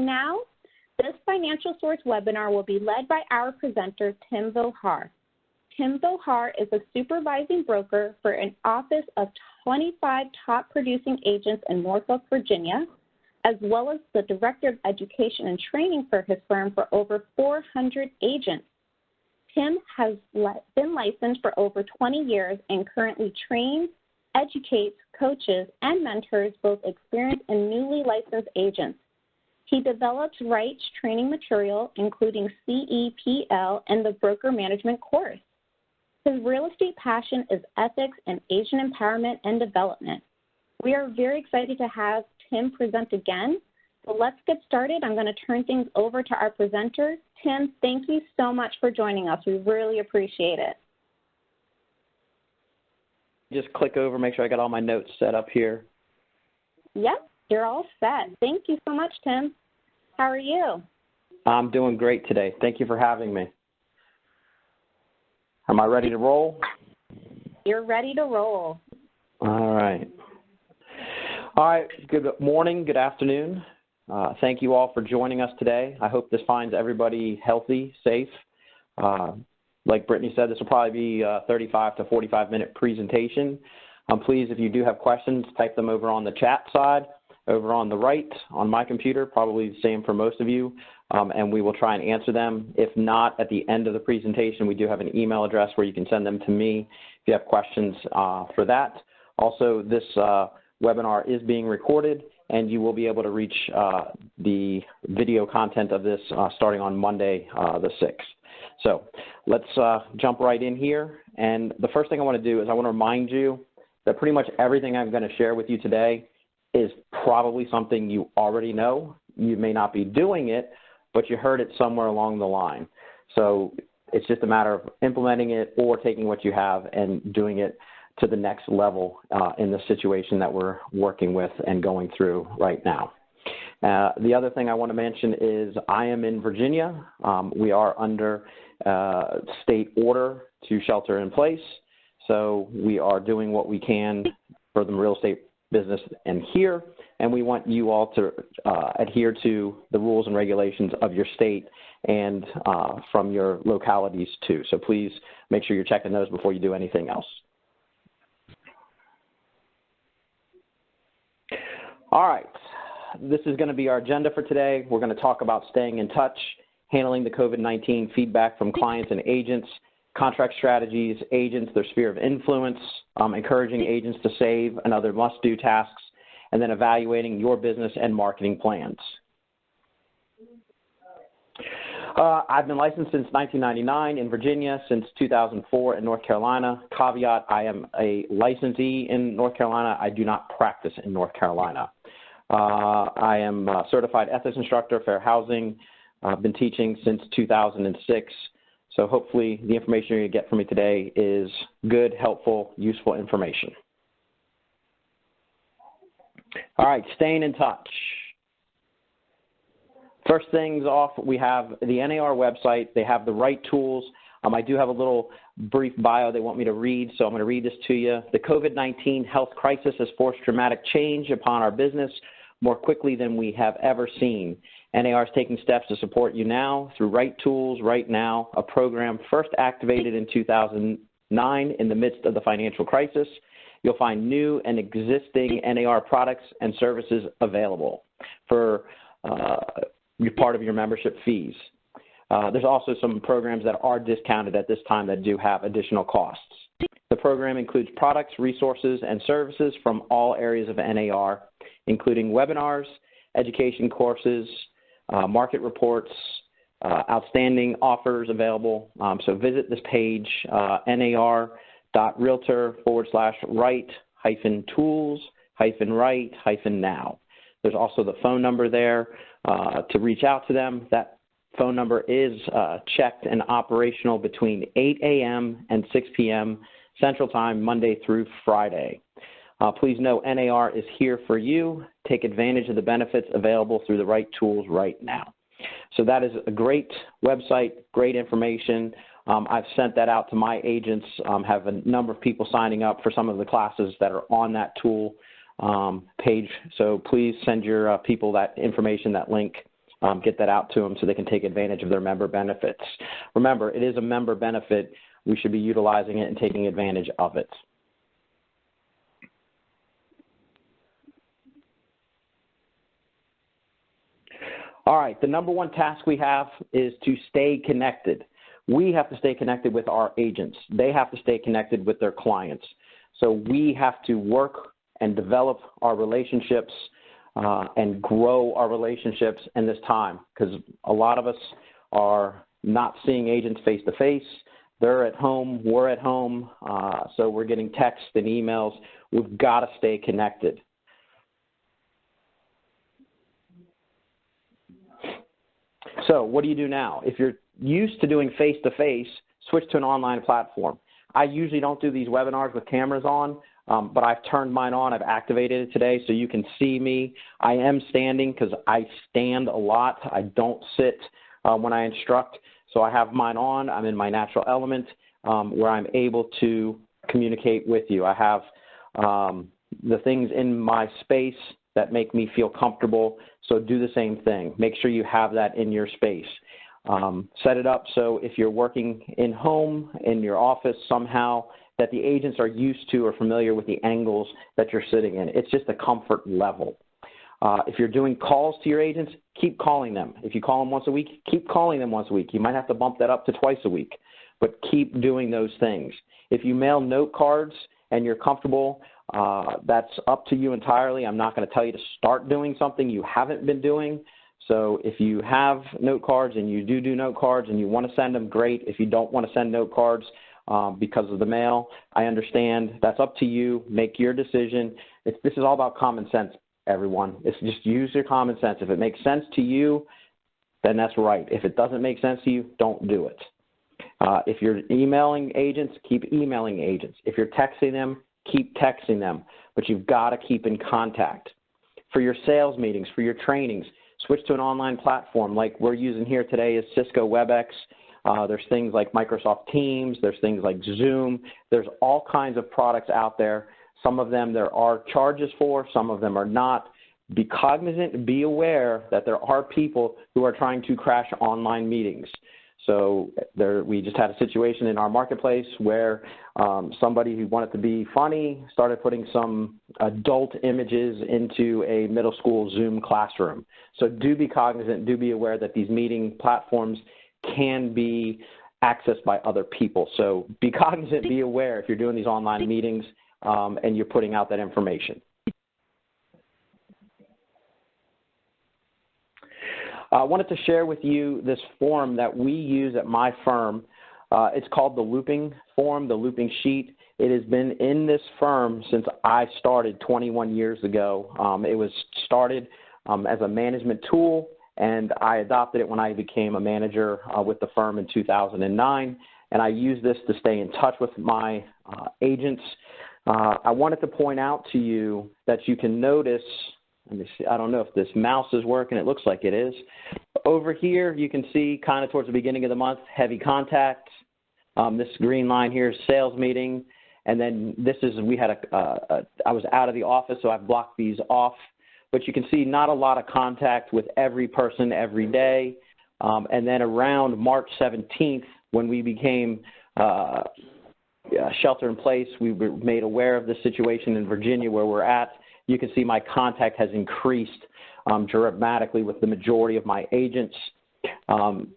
now, this Financial Source webinar will be led by our presenter, Tim Vohar. Tim Vohar is a supervising broker for an office of 25 top producing agents in Norfolk, Virginia, as well as the Director of Education and Training for his firm for over 400 agents. Tim has been licensed for over 20 years and currently trains, educates, coaches, and mentors both experienced and newly licensed agents. He develops Wright's training material, including CEPL and the Broker Management course. His real estate passion is ethics and agent empowerment and development. We are very excited to have Tim present again. So let's get started. I'm going to turn things over to our presenter. Tim, thank you so much for joining us. We really appreciate it. Just click over, make sure I got all my notes set up here. Yep, you're all set. Thank you so much, Tim. How are you? I'm doing great today. Thank you for having me. Am I ready to roll? You're ready to roll. All right. All right, good morning, good afternoon. Thank you all for joining us today. I hope this finds everybody healthy, safe. Like Brittany said, this will probably be a 35 to 45-minute presentation. Please, if you do have questions, type them over on the chat side, over on the right on my computer, probably the same for most of you, and we will try and answer them. If not, at the end of the presentation, we do have an email address where you can send them to me if you have questions for that. Also, this webinar is being recorded, and you will be able to reach the video content of this starting on Monday the 6th. So let's jump right in here. And the first thing I want to do is I want to remind you that pretty much everything I'm going to share with you today is probably something you already know. You may not be doing it, but you heard it somewhere along the line. So it's just a matter of implementing it or taking what you have and doing it to the next level in the situation that we're working with and going through right now. The other thing I want to mention is I am in Virginia. We are under state order to shelter in place. So we are doing what we can for the real estate business and here, and we want you all to adhere to the rules and regulations of your state and from your localities too. So please make sure you're checking those before you do anything else. All right, this is going to be our agenda for today. We're going to talk about staying in touch, handling the COVID-19 feedback from clients and agents, contract strategies, agents, their sphere of influence, encouraging agents to save and other must-do tasks, and then evaluating your business and marketing plans. I've been licensed since 1999 in Virginia, since 2004 in North Carolina. Caveat, I am a licensee in North Carolina. I do not practice in North Carolina. I am a certified ethics instructor, fair housing. I've been teaching since 2006. So hopefully the information you're going to get from me today is good, helpful, useful information. All right, staying in touch. First things off, we have the NAR website. They have the right tools. I do have a little brief bio they want me to read, so I'm going to read this to you. The COVID-19 health crisis has forced dramatic change upon our business more quickly than we have ever seen. NAR is taking steps to support you now through Right Tools Right Now, a program first activated in 2009 in the midst of the financial crisis. You'll find new and existing NAR products and services available for part of your membership fees. There's also some programs that are discounted at this time that do have additional costs. The program includes products, resources, and services from all areas of NAR, including webinars, education courses, market reports, outstanding offers available. So visit this page, nar.realtor/right-tools-right-now. There's also the phone number there to reach out to them. That phone number is checked and operational between 8 a.m. and 6 p.m. Central Time, Monday through Friday. Please know NAR is here for you. Take advantage of the benefits available through the right tools right now. So that is a great website, great information. I've sent that out to my agents, have a number of people signing up for some of the classes that are on that tool page. So please send your people that information, that link, get that out to them so they can take advantage of their member benefits. Remember, it is a member benefit. We should be utilizing it and taking advantage of it. All right, the number one task we have is to stay connected. We have to stay connected with our agents. They have to stay connected with their clients. So we have to work and develop our relationships and grow our relationships in this time, because a lot of us are not seeing agents face to face. They're at home, we're at home, so we're getting texts and emails. We've got to stay connected. So what do you do now? If you're used to doing face-to-face, switch to an online platform. I usually don't do these webinars with cameras on, but I've turned mine on. I've activated it today so you can see me. I am standing because I stand a lot. I don't sit when I instruct. So I have mine on. I'm in my natural element where I'm able to communicate with you. I have the things in my space that make me feel comfortable. So do the same thing. Make sure you have that in your space. Set it up so if you're working in home, in your office somehow, that the agents are used to or familiar with the angles that you're sitting in. It's just a comfort level. If you're doing calls to your agents, keep calling them. If you call them once a week, keep calling them once a week. You might have to bump that up to twice a week, but keep doing those things. If you mail note cards and you're comfortable, that's up to you entirely. I'm not going to tell you to start doing something you haven't been doing. So if you have note cards and you do note cards and you want to send them, great. If you don't want to send note cards because of the mail, I understand. That's up to you. Make your decision. This is all about common sense, everyone. It's just use your common sense. If it makes sense to you, then that's right. If it doesn't make sense to you, don't do it. If you're emailing agents, keep emailing agents. If you're texting them, keep texting them. But you've got to keep in contact. For your sales meetings, for your trainings, switch to an online platform like we're using here today is Cisco WebEx. There's things like Microsoft Teams. There's things like Zoom. There's all kinds of products out there. Some of them there are charges for, some of them are not. Be cognizant, be aware that there are people who are trying to crash online meetings. So we just had a situation in our marketplace where somebody who wanted to be funny started putting some adult images into a middle school Zoom classroom. So do be cognizant, do be aware that these meeting platforms can be accessed by other people. So be cognizant, be aware if you're doing these online meetings and you're putting out that information. I wanted to share with you this form that we use at my firm. It's called the looping form, the looping sheet. It has been in this firm since I started 21 years ago. It was started as a management tool, and I adopted it when I became a manager with the firm in 2009. And I use this to stay in touch with my agents. I wanted to point out to you that you can notice, let me see, I don't know if this mouse is working. It looks like it is. Over here, you can see kind of towards the beginning of the month, heavy contact. This green line here is sales meeting. And then this is, I was out of the office, so I've blocked these off. But you can see not a lot of contact with every person every day. And then around March 17th, when we became shelter in place, we were made aware of the situation in Virginia where we're at. You can see my contact has increased dramatically with the majority of my agents.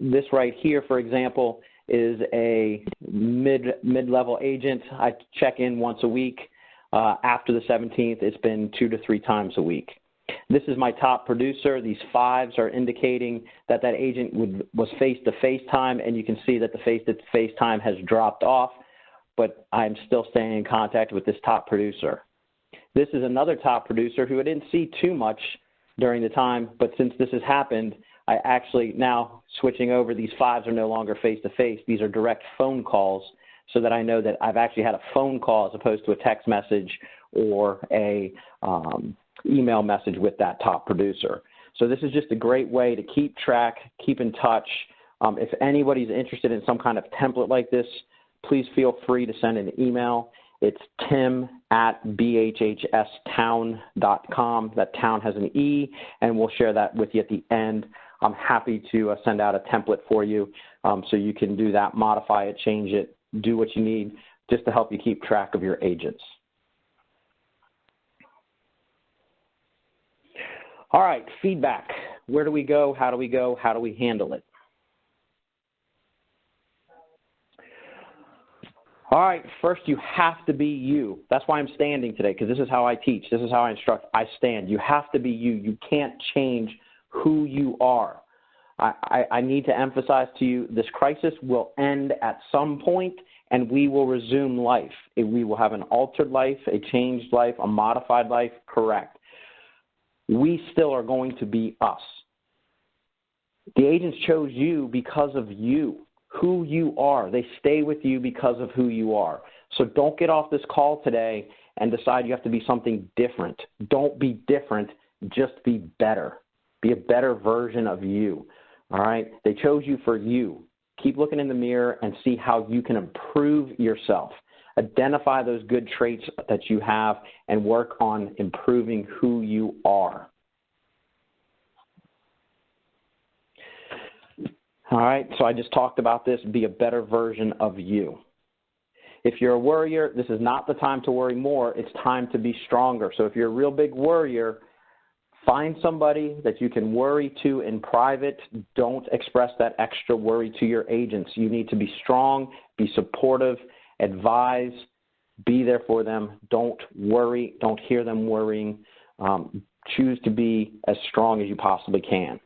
This right here, for example, is a mid-level agent. I check in once a week. After the 17th, it's been 2 to 3 times a week. This is my top producer. These 5s are indicating that that agent was face-to-face time, and you can see that the face-to-face time has dropped off, but I'm still staying in contact with this top producer. This is another top producer who I didn't see too much during the time, but since this has happened, I actually now switching over, these 5s are no longer face-to-face. These are direct phone calls so that I know that I've actually had a phone call as opposed to a text message or a email message with that top producer. So this is just a great way to keep track, keep in touch. If anybody's interested in some kind of template like this, please feel free to send an email. It's tim@bhhstown.com. That town has an E, and we'll share that with you at the end. I'm happy to send out a template for you so you can do that, modify it, change it, do what you need just to help you keep track of your agents. All right, feedback. Where do we go? How do we go? How do we handle it? All right, first you have to be you. That's why I'm standing today, because this is how I teach. This is how I instruct. I stand. You have to be you. You can't change who you are. I need to emphasize to you, this crisis will end at some point, and we will resume life. We will have an altered life, a changed life, a modified life, correct. We still are going to be us. The agents chose you because of you, who you are. They stay with you because of who you are. So don't get off this call today and decide you have to be something different. Don't be different, just be better. Be a better version of you, all right? They chose you for you. Keep looking in the mirror and see how you can improve yourself. Identify those good traits that you have and work on improving who you are. All right, so I just talked about this, be a better version of you. If you're a worrier, this is not the time to worry more, it's time to be stronger. So if you're a real big worrier, find somebody that you can worry to in private. Don't express that extra worry to your agents. You need to be strong, be supportive, advise, be there for them. Don't worry, don't hear them worrying. Choose to be as strong as you possibly can.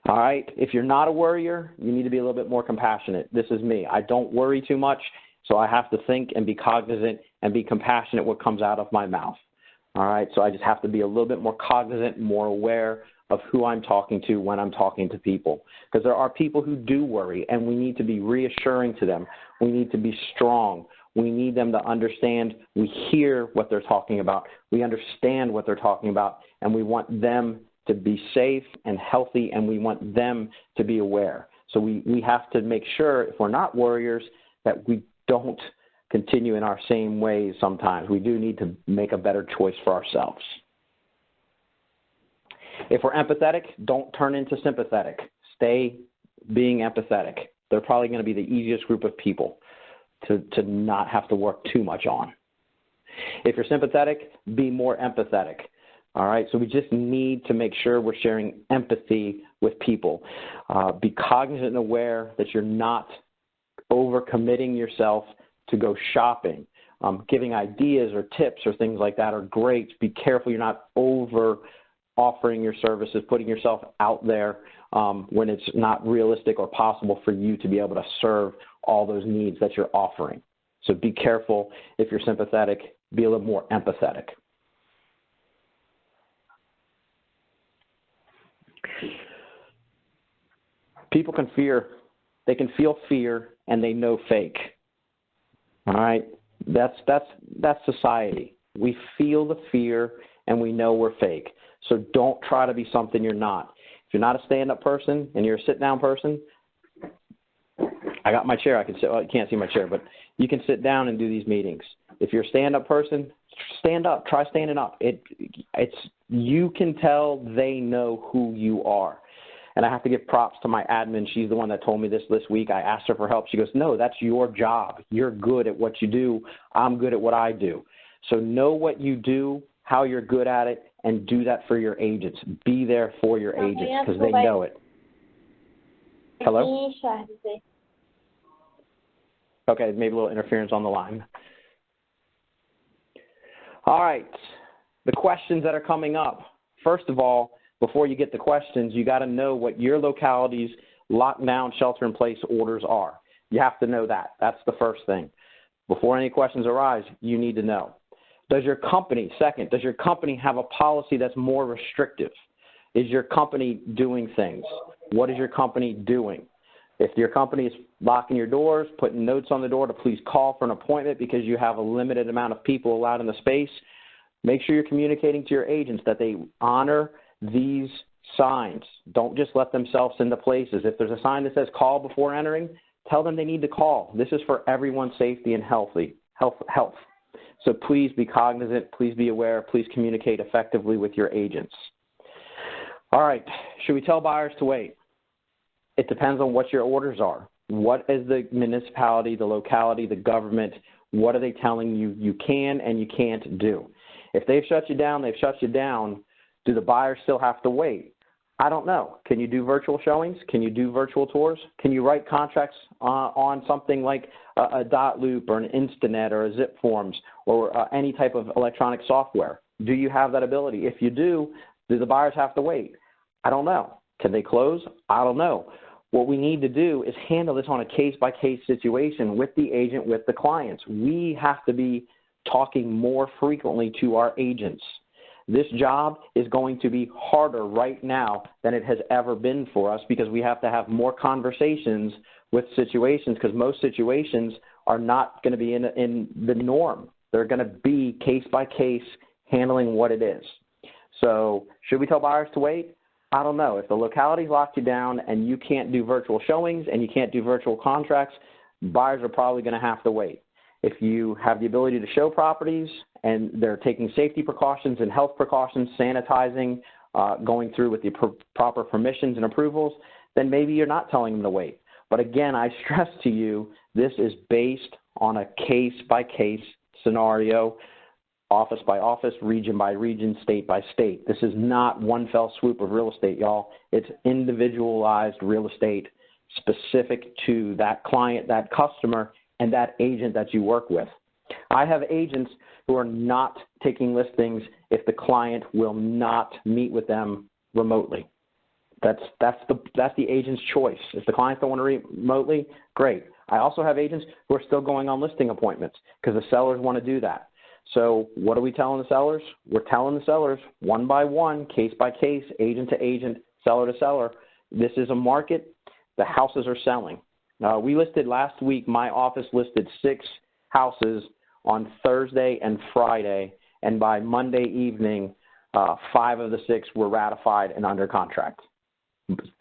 All right, if you're not a worrier, you need to be a little bit more compassionate. This is me. I don't worry too much, so I have to think and be cognizant and be compassionate what comes out of my mouth. All right, so I just have to be a little bit more cognizant, more aware of who I'm talking to when I'm talking to people. Because there are people who do worry, and we need to be reassuring to them. We need to be strong. We need them to understand we hear what they're talking about. We understand what they're talking about, and we want them to be safe and healthy, and we want them to be aware. So we have to make sure, if we're not worriers, that we don't continue in our same ways sometimes. We do need to make a better choice for ourselves. If we're empathetic, don't turn into sympathetic. Stay being empathetic. They're probably going to be the easiest group of people to not have to work too much on. If you're sympathetic, be more empathetic. All right, so we just need to make sure we're sharing empathy with people. Be cognizant and aware that you're not overcommitting yourself to go shopping. Giving ideas or tips or things like that are great. Be careful you're not over offering your services, putting yourself out there when it's not realistic or possible for you to be able to serve all those needs that you're offering. So be careful. If you're sympathetic, be a little more empathetic. People can fear. They can feel fear, and they know fake. All right? That's society. We feel the fear, and we know we're fake. So don't try to be something you're not. If you're not a stand-up person and you're a sit-down person, I got my chair. I can sit. Well, you can't see my chair, but you can sit down and do these meetings. If you're a stand-up person, stand up. Try standing up. You can tell they know who you are. And I have to give props to my admin. She's the one that told me this week. I asked her for help. She goes, no, that's your job. You're good at what you do. I'm good at what I do. So know what you do, how you're good at it, and do that for your agents. Be there for your agents because they know it. Hello? Okay, maybe a little interference on the line. All right, the questions that are coming up. First of all, before you get the questions, you got to know what your locality's lockdown shelter-in-place orders are. You have to know that. That's the first thing. Before any questions arise, you need to know. Does your company have a policy that's more restrictive? Is your company doing things? What is your company doing? If your company is locking your doors, putting notes on the door to please call for an appointment because you have a limited amount of people allowed in the space, make sure you're communicating to your agents that they honor these signs. Don't just let themselves into places. If there's a sign that says call before entering, tell them they need to call. This is for everyone's safety and health. So please be cognizant, please be aware, please communicate effectively with your agents. All right, should we tell buyers to wait? It depends on what your orders are. What is the municipality, the locality, the government, what are they telling you you can and you can't do? If they've shut you down, they've shut you down. Do the buyers still have to wait? I don't know. Can you do virtual showings? Can you do virtual tours? Can you write contracts on something like a dot loop or an Instanet or a zip forms or any type of electronic software? Do you have that ability? If you do the buyers have to wait? I don't know. Can they close? I don't know. What we need to do is handle this on a case-by-case situation with the agent, with the clients. We have to be talking more frequently to our agents. This job is going to be harder right now than it has ever been for us because we have to have more conversations with situations because most situations are not going to be in the norm. They're going to be case-by-case handling what it is. So should we tell buyers to wait? I don't know. If the locality's locked you down and you can't do virtual showings and you can't do virtual contracts, buyers are probably going to have to wait. If you have the ability to show properties and they're taking safety precautions and health precautions, sanitizing, going through with the proper permissions and approvals, then maybe you're not telling them to wait. But again, I stress to you, this is based on a case-by-case scenario, office by office, region by region, state by state. This is not one fell swoop of real estate, y'all. It's individualized real estate specific to that client, that customer, and that agent that you work with. I have agents who are not taking listings if the client will not meet with them remotely. That's the agent's choice. If the clients don't want to remotely, great. I also have agents who are still going on listing appointments because the sellers want to do that. So what are we telling the sellers? We're telling the sellers one by one, case by case, agent to agent, seller to seller. This is a market. The houses are selling. We listed last week, my office listed 6 houses on Thursday and Friday, and by Monday evening, 5 of the 6 were ratified and under contract.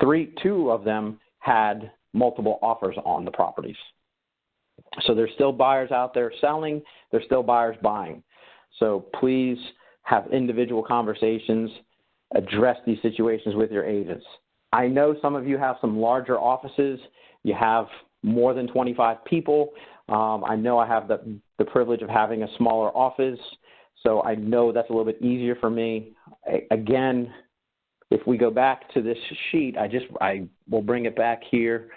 2 of them had multiple offers on the properties. So there's still buyers out there selling, there's still buyers buying. So please have individual conversations, address these situations with your agents. I know some of you have some larger offices, you have more than 25 people. I know I have the privilege of having a smaller office, so I know that's a little bit easier for me. Again, if we go back to this sheet, I will bring it back here.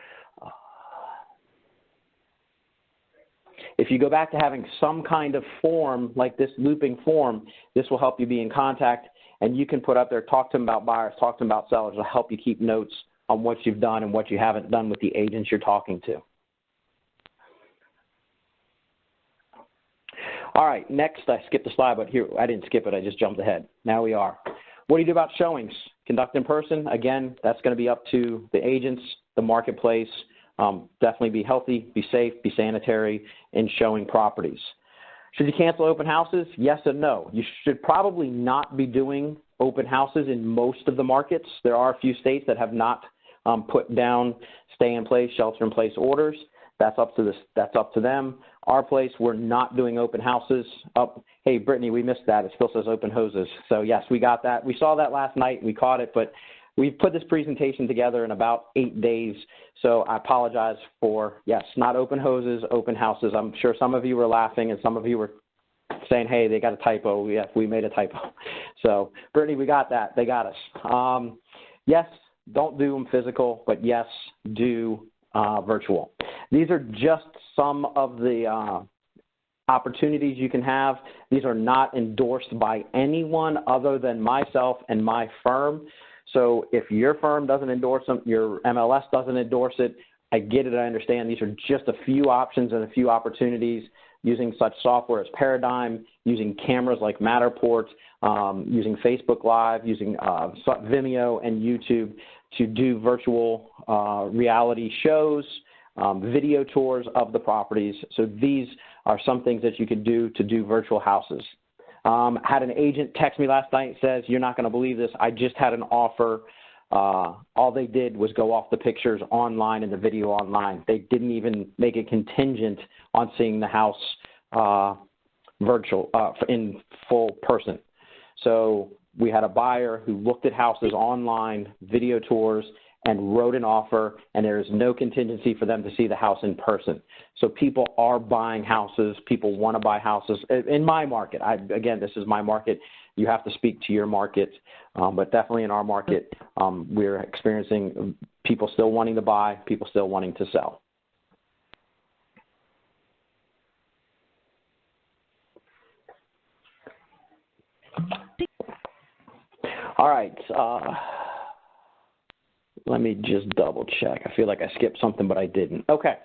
If you go back to having some kind of form like this looping form, this will help you be in contact, and you can put up there, talk to them about buyers, talk to them about sellers. It'll help you keep notes on what you've done and what you haven't done with the agents you're talking to. All right, next, I skipped the slide, but here, I didn't skip it, I just jumped ahead. Now we are. What do you do about showings? Conduct in person. Again, that's going to be up to the agents, the marketplace. Definitely be healthy, be safe, be sanitary in showing properties. Should you cancel open houses? Yes and no. You should probably not be doing open houses in most of the markets. There are a few states that have not put down stay-in-place, shelter-in-place orders. That's up to them. Our place, we're not doing open houses. Oh, hey, Brittany, we missed that. It still says open houses. So, yes, we got that. We saw that last night. We caught it, but we put this presentation together in about 8 days. So I apologize for, yes, not open houses, open houses. I'm sure some of you were laughing and some of you were saying, hey, they got a typo. Yes, we made a typo. So, Brittany, we got that. They got us. Yes, don't do them physical, but yes, do virtual. These are just some of the opportunities you can have. These are not endorsed by anyone other than myself and my firm. So if your firm doesn't endorse them, your MLS doesn't endorse it, I get it, I understand. These are just a few options and a few opportunities using such software as Paradigm, using cameras like Matterport, using Facebook Live, using Vimeo and YouTube to do virtual reality shows, video tours of the properties. So these are some things that you could do to do virtual houses. Had an agent text me last night and says, you're not going to believe this, I just had an offer. All they did was go off the pictures online and the video online. They didn't even make it contingent on seeing the house in full person. So we had a buyer who looked at houses online, video tours, and wrote an offer, and there is no contingency for them to see the house in person. So people are buying houses. People want to buy houses. In my market, again, this is my market. You have to speak to your market, but definitely in our market, we're experiencing people still wanting to buy, people still wanting to sell. All right. Let me just double check. I feel like I skipped something, but I didn't. Okay.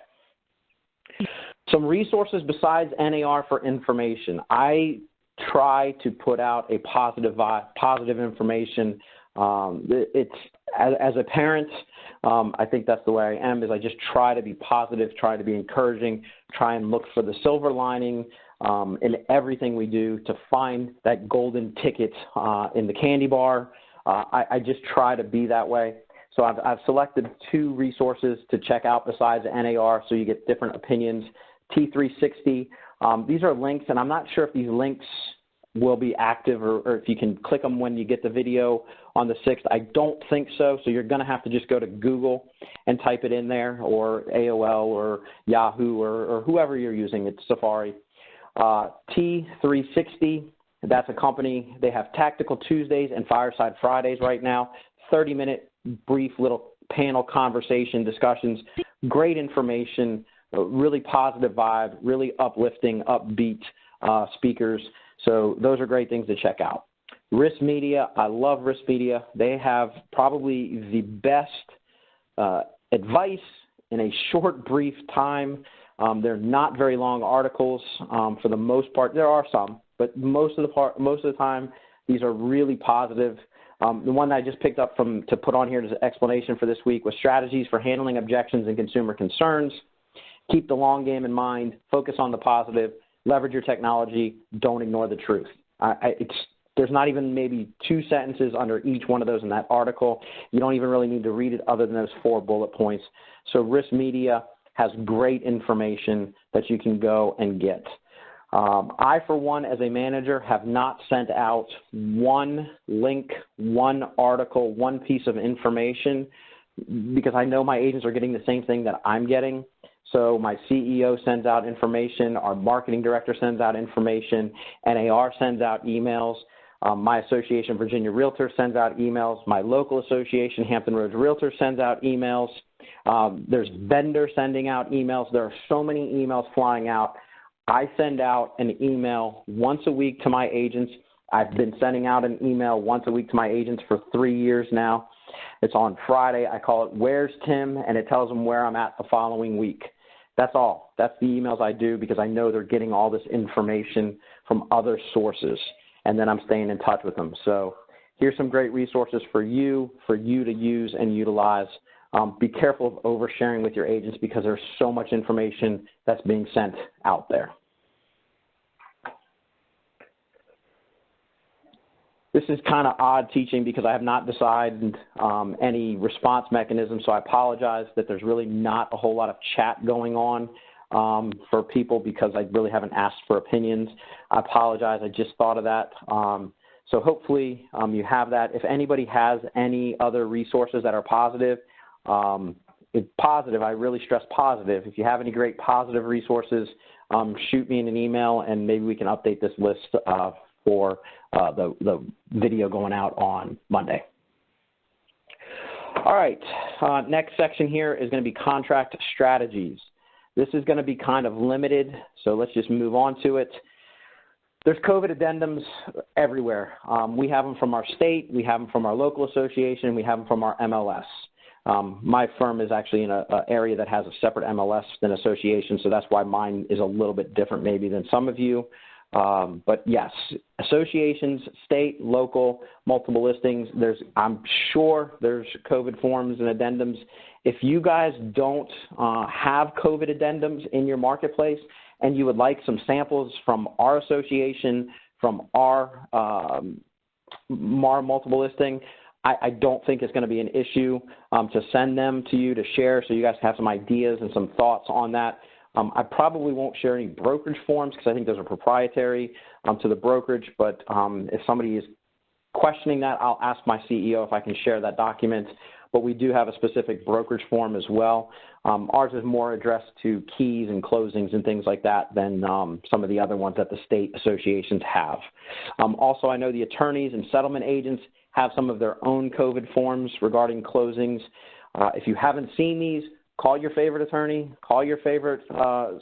Some resources besides NAR for information. I try to put out a positive information. It's as a parent, I think that's the way I am, is I just try to be positive, try to be encouraging, try and look for the silver lining in everything we do to find that golden ticket in the candy bar. I just try to be that way. So I've selected 2 resources to check out besides NAR so you get different opinions. T360, these are links, and I'm not sure if these links will be active or if you can click them when you get the video on the 6th. I don't think so, so you're going to have to just go to Google and type it in there, or AOL or Yahoo or whoever you're using. It's Safari. T360, that's a company. They have Tactical Tuesdays and Fireside Fridays right now, 30-minute brief little panel conversation discussions, great information, really positive vibe, really uplifting, upbeat speakers. So those are great things to check out. Risk Media, I love Risk Media. They have probably the best advice in a short, brief time. They're not very long articles for the most part. There are some, but most of the time, these are really positive. The one that I just picked up to put on here as an explanation for this week was strategies for handling objections and consumer concerns. Keep the long game in mind. Focus on the positive. Leverage your technology. Don't ignore the truth. There's not even maybe 2 sentences under each one of those in that article. You don't even really need to read it other than those 4 bullet points. So Risk Media has great information that you can go and get. I, for one, as a manager, have not sent out one link, one article, one piece of information because I know my agents are getting the same thing that I'm getting. So my CEO sends out information, our marketing director sends out information, NAR sends out emails, my association, Virginia Realtors, sends out emails, my local association, Hampton Roads Realtors, sends out emails. There's vendors sending out emails. There are so many emails flying out. I send out an email once a week to my agents. I've been sending out an email once a week to my agents for 3 years now. It's on Friday. I call it Where's Tim, and it tells them where I'm at the following week. That's all. That's the emails I do because I know they're getting all this information from other sources, and then I'm staying in touch with them. So here's some great resources for you to use and utilize. Be careful of oversharing with your agents because there's so much information that's being sent out there. This is kind of odd teaching because I have not decided any response mechanism, so I apologize that there's really not a whole lot of chat going on for people because I really haven't asked for opinions. I apologize. I just thought of that. So hopefully you have that. If anybody has any other resources that are positive, it's positive. I really stress positive. If you have any great positive resources, shoot me an email and maybe we can update this list for the video going out on Monday. All right, next section here is going to be contract strategies. This is going to be kind of limited, so let's just move on to it. There's COVID addendums everywhere. We have them from our state, we have them from our local association, we have them from our MLS. My firm is actually in an area that has a separate MLS than association, so that's why mine is a little bit different maybe than some of you. But yes, associations, state, local, multiple listings, I'm sure there's COVID forms and addendums. If you guys don't have COVID addendums in your marketplace and you would like some samples from our association, from our multiple listing, I don't think it's going to be an issue to send them to you to share so you guys have some ideas and some thoughts on that. I probably won't share any brokerage forms because I think those are proprietary to the brokerage, but if somebody is questioning that, I'll ask my CEO if I can share that document. But we do have a specific brokerage form as well. Ours is more addressed to keys and closings and things like that than some of the other ones that the state associations have. Also, I know the attorneys and settlement agents have some of their own COVID forms regarding closings. If you haven't seen these, call your favorite attorney, call your favorite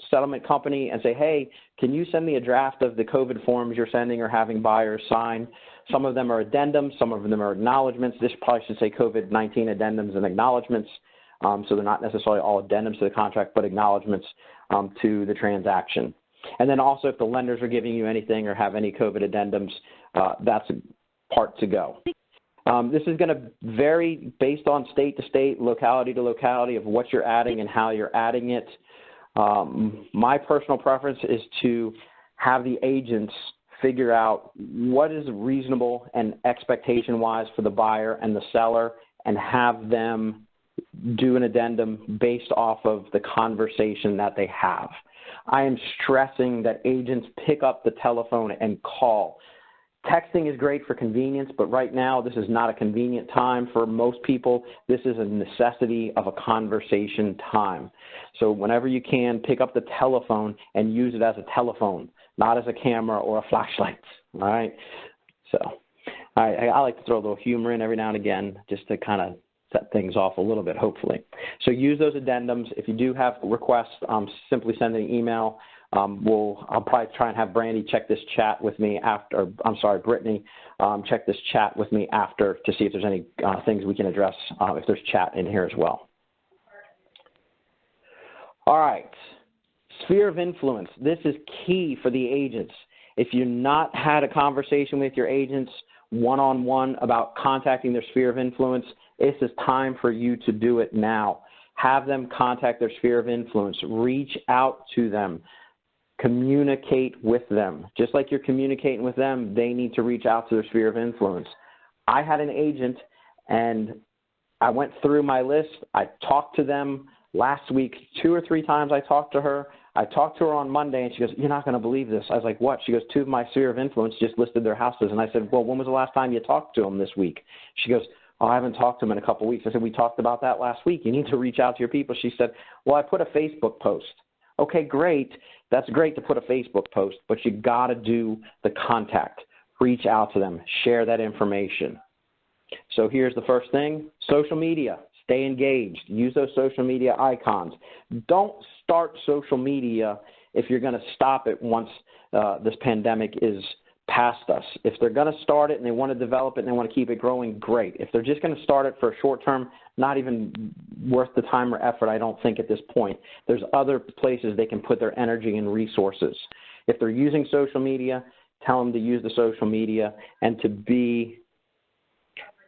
settlement company and say, hey, can you send me a draft of the COVID forms you're sending or having buyers sign? Some of them are addendums, some of them are acknowledgments. This probably should say COVID-19 addendums and acknowledgments. So they're not necessarily all addendums to the contract, but acknowledgments to the transaction. And then also if the lenders are giving you anything or have any COVID addendums, that's a part to go. This is going to vary based on state to state, locality to locality of what you're adding and how you're adding it. My personal preference is to have the agents figure out what is reasonable and expectation-wise for the buyer and the seller and have them do an addendum based off of the conversation that they have. I am stressing that agents pick up the telephone and call. Texting is great for convenience, but right now this is not a convenient time for most people. This is a necessity of a conversation time. So whenever you can, pick up the telephone and use it as a telephone, not as a camera or a flashlight, all right? So I like to throw a little humor in every now and again just to kind of set things off a little bit, hopefully. So use those addendums. If you do have requests, simply send an email. I'll probably try and have Brandy check this chat with me after, Brittany, check this chat with me after to see if there's any things we can address if there's chat in here as well. All right, sphere of influence. This is key for the agents. If you've not had a conversation with your agents one-on-one about contacting their sphere of influence, this is time for you to do it now. Have them contact their sphere of influence. Reach out to them. Communicate with them. Just like you're communicating with them, they need to reach out to their sphere of influence. I had an agent, and I went through my list. I talked to them last week 2 or 3 times. I talked to her. I talked to her on Monday, and she goes, you're not going to believe this. I was like, what? She goes, 2 of my sphere of influence just listed their houses. And I said, well, when was the last time you talked to them this week? She goes, oh, I haven't talked to them in a couple of weeks. I said, we talked about that last week. You need to reach out to your people. She said, well, I put a Facebook post. Okay, great. That's great to put a Facebook post, but you got to do the contact. Reach out to them. Share that information. So here's the first thing, social media. Stay engaged. Use those social media icons. Don't start social media if you're going to stop it once this pandemic is past us. If they're going to start it and they want to develop it and they want to keep it growing, great. If they're just going to start it for a short term, not even worth the time or effort, I don't think at this point. There's other places they can put their energy and resources. If they're using social media, tell them to use the social media and to be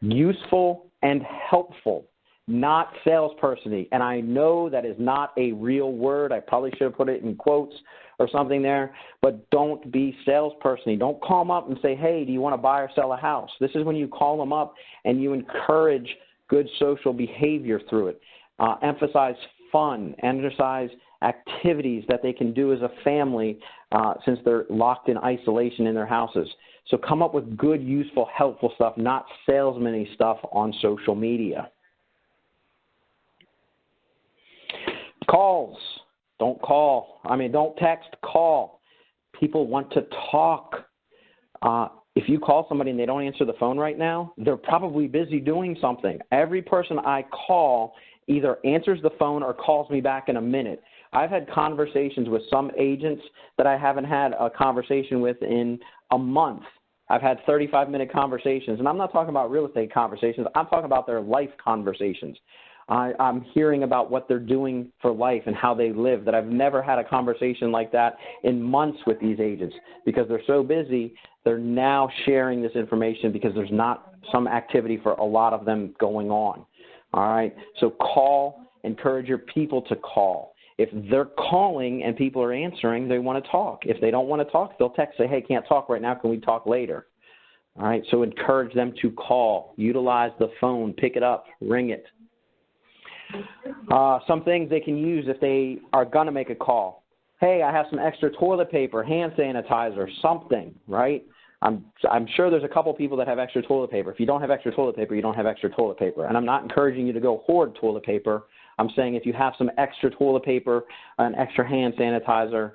useful and helpful, not salesperson-y. And I know that is not a real word. I probably should have put it in quotes or something there, but don't be salesperson-y. Don't call them up and say, hey, do you want to buy or sell a house? This is when you call them up and you encourage good social behavior through it. Emphasize fun, emphasize activities that they can do as a family since they're locked in isolation in their houses. So come up with good, useful, helpful stuff, not salesman-y stuff on social media. Calls. Don't call. Don't text, call. People want to talk. If you call somebody and they don't answer the phone right now, they're probably busy doing something. Every person I call either answers the phone or calls me back in a minute. I've had conversations with some agents that I haven't had a conversation with in a month. I've had 35-minute conversations, and I'm not talking about real estate conversations. I'm talking about their life conversations. I'm hearing about what they're doing for life and how they live, that I've never had a conversation like that in months with these agents because they're so busy. They're now sharing this information because there's not some activity for a lot of them going on. All right, so call, encourage your people to call. If they're calling and people are answering, they want to talk. If they don't want to talk, they'll text, say, hey, can't talk right now. Can we talk later? All right, so encourage them to call. Utilize the phone. Pick it up. Ring it. Some things they can use if they are going to make a call. Hey, I have some extra toilet paper, hand sanitizer, something, right? I'm sure there's a couple people that have extra toilet paper. If you don't have extra toilet paper, you don't have extra toilet paper. And I'm not encouraging you to go hoard toilet paper. I'm saying if you have some extra toilet paper, an extra hand sanitizer,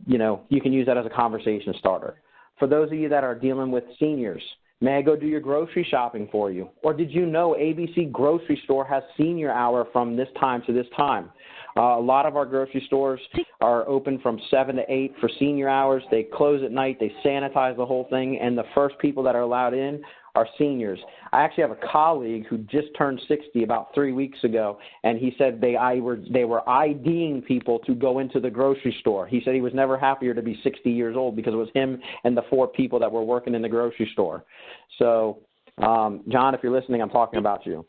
you can use that as a conversation starter. For those of you that are dealing with seniors, may I go do your grocery shopping for you? Or did you know ABC Grocery Store has senior hour from this time to this time? A lot of our grocery stores are open from 7 to 8 for senior hours. They close at night. They sanitize the whole thing, and the first people that are allowed in are seniors. I actually have a colleague who just turned 60 about 3 weeks ago, and he said they were IDing people to go into the grocery store. He said he was never happier to be 60 years old because it was him and the 4 people that were working in the grocery store. So, John, if you're listening, I'm talking about you.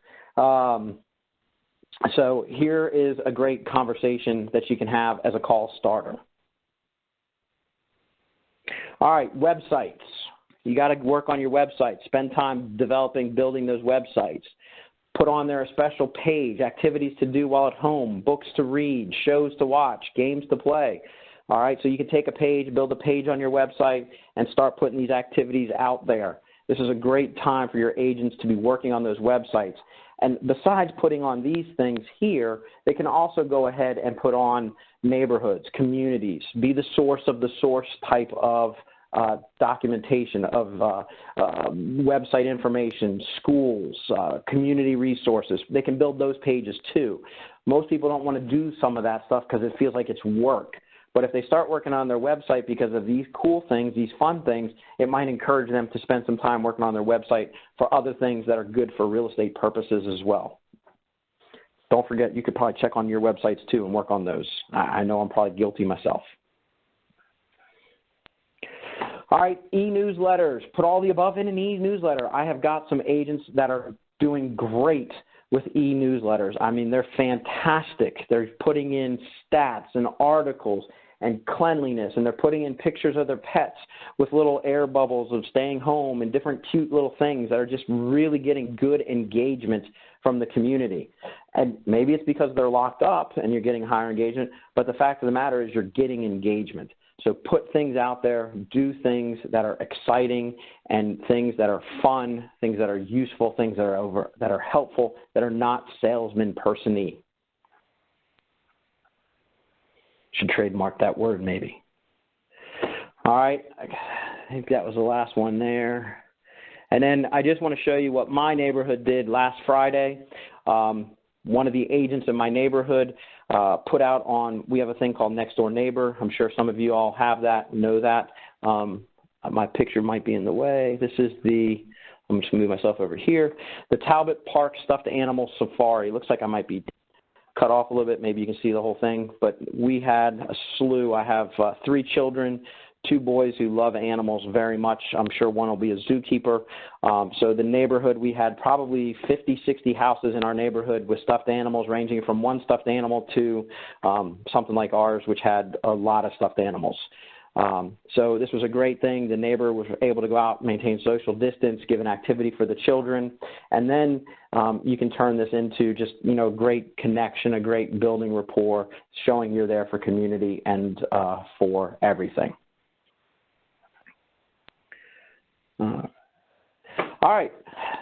So here is a great conversation that you can have as a call starter. All right, websites. You got to work on your website. Spend time building those websites. Put on there a special page, activities to do while at home, books to read, shows to watch, games to play. All right, so you can take a page, build a page on your website, and start putting these activities out there. This is a great time for your agents to be working on those websites. And besides putting on these things here, they can also go ahead and put on neighborhoods, communities, be the source of the source type of documentation of website information, schools, community resources. They can build those pages too. Most people don't want to do some of that stuff because it feels like it's work. But if they start working on their website because of these cool things, these fun things, it might encourage them to spend some time working on their website for other things that are good for real estate purposes as well. Don't forget, you could probably check on your websites too and work on those. I know I'm probably guilty myself. All right, e-newsletters. Put all the above in an e-newsletter. I have got some agents that are doing great with e-newsletters. I mean, they're fantastic. They're putting in stats and articles and cleanliness, and they're putting in pictures of their pets with little air bubbles of staying home and different cute little things that are just really getting good engagement from the community. And maybe it's because they're locked up and you're getting higher engagement, but the fact of the matter is you're getting engagement. So put things out there, do things that are exciting and things that are fun, things that are useful, things that are helpful, that are not salesman person-y. Should trademark that word maybe. All right, I think that was the last one there. And then I just want to show you what my neighborhood did last Friday. One of the agents in my neighborhood put out on, we have a thing called Next Door Neighbor. I'm sure some of you all have that, know that. My picture might be in the way. This is the, I'm just going to move myself over here. The Talbot Park Stuffed Animal Safari. Looks like I might be cut off a little bit. Maybe you can see the whole thing. But we had a slew. I have 3 children, 2 boys who love animals very much. I'm sure one will be a zookeeper. So the neighborhood, we had probably 50, 60 houses in our neighborhood with stuffed animals, ranging from one stuffed animal to something like ours, which had a lot of stuffed animals. So this was a great thing. The neighbor was able to go out, maintain social distance, give an activity for the children, and then you can turn this into just, great connection, a great building rapport, showing you're there for community and for everything. All right,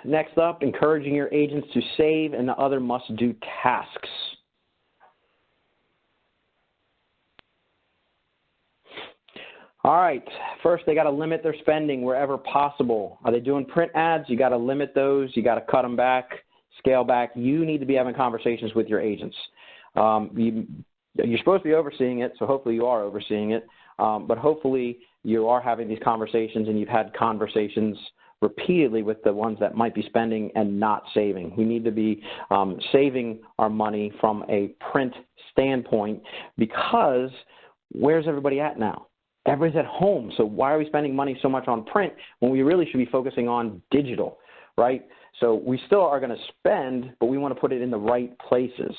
next up, encouraging your agents to save and the other must-do tasks. All right, first they got to limit their spending wherever possible. Are they doing print ads? You got to limit those. You got to cut them back, scale back. You need to be having conversations with your agents. You're supposed to be overseeing it, so hopefully you are overseeing it. But hopefully you are having these conversations and you've had conversations repeatedly with the ones that might be spending and not saving. We need to be saving our money from a print standpoint because where's everybody at now? Everybody's at home, so why are we spending money so much on print when we really should be focusing on digital, right? So we still are going to spend, but we want to put it in the right places.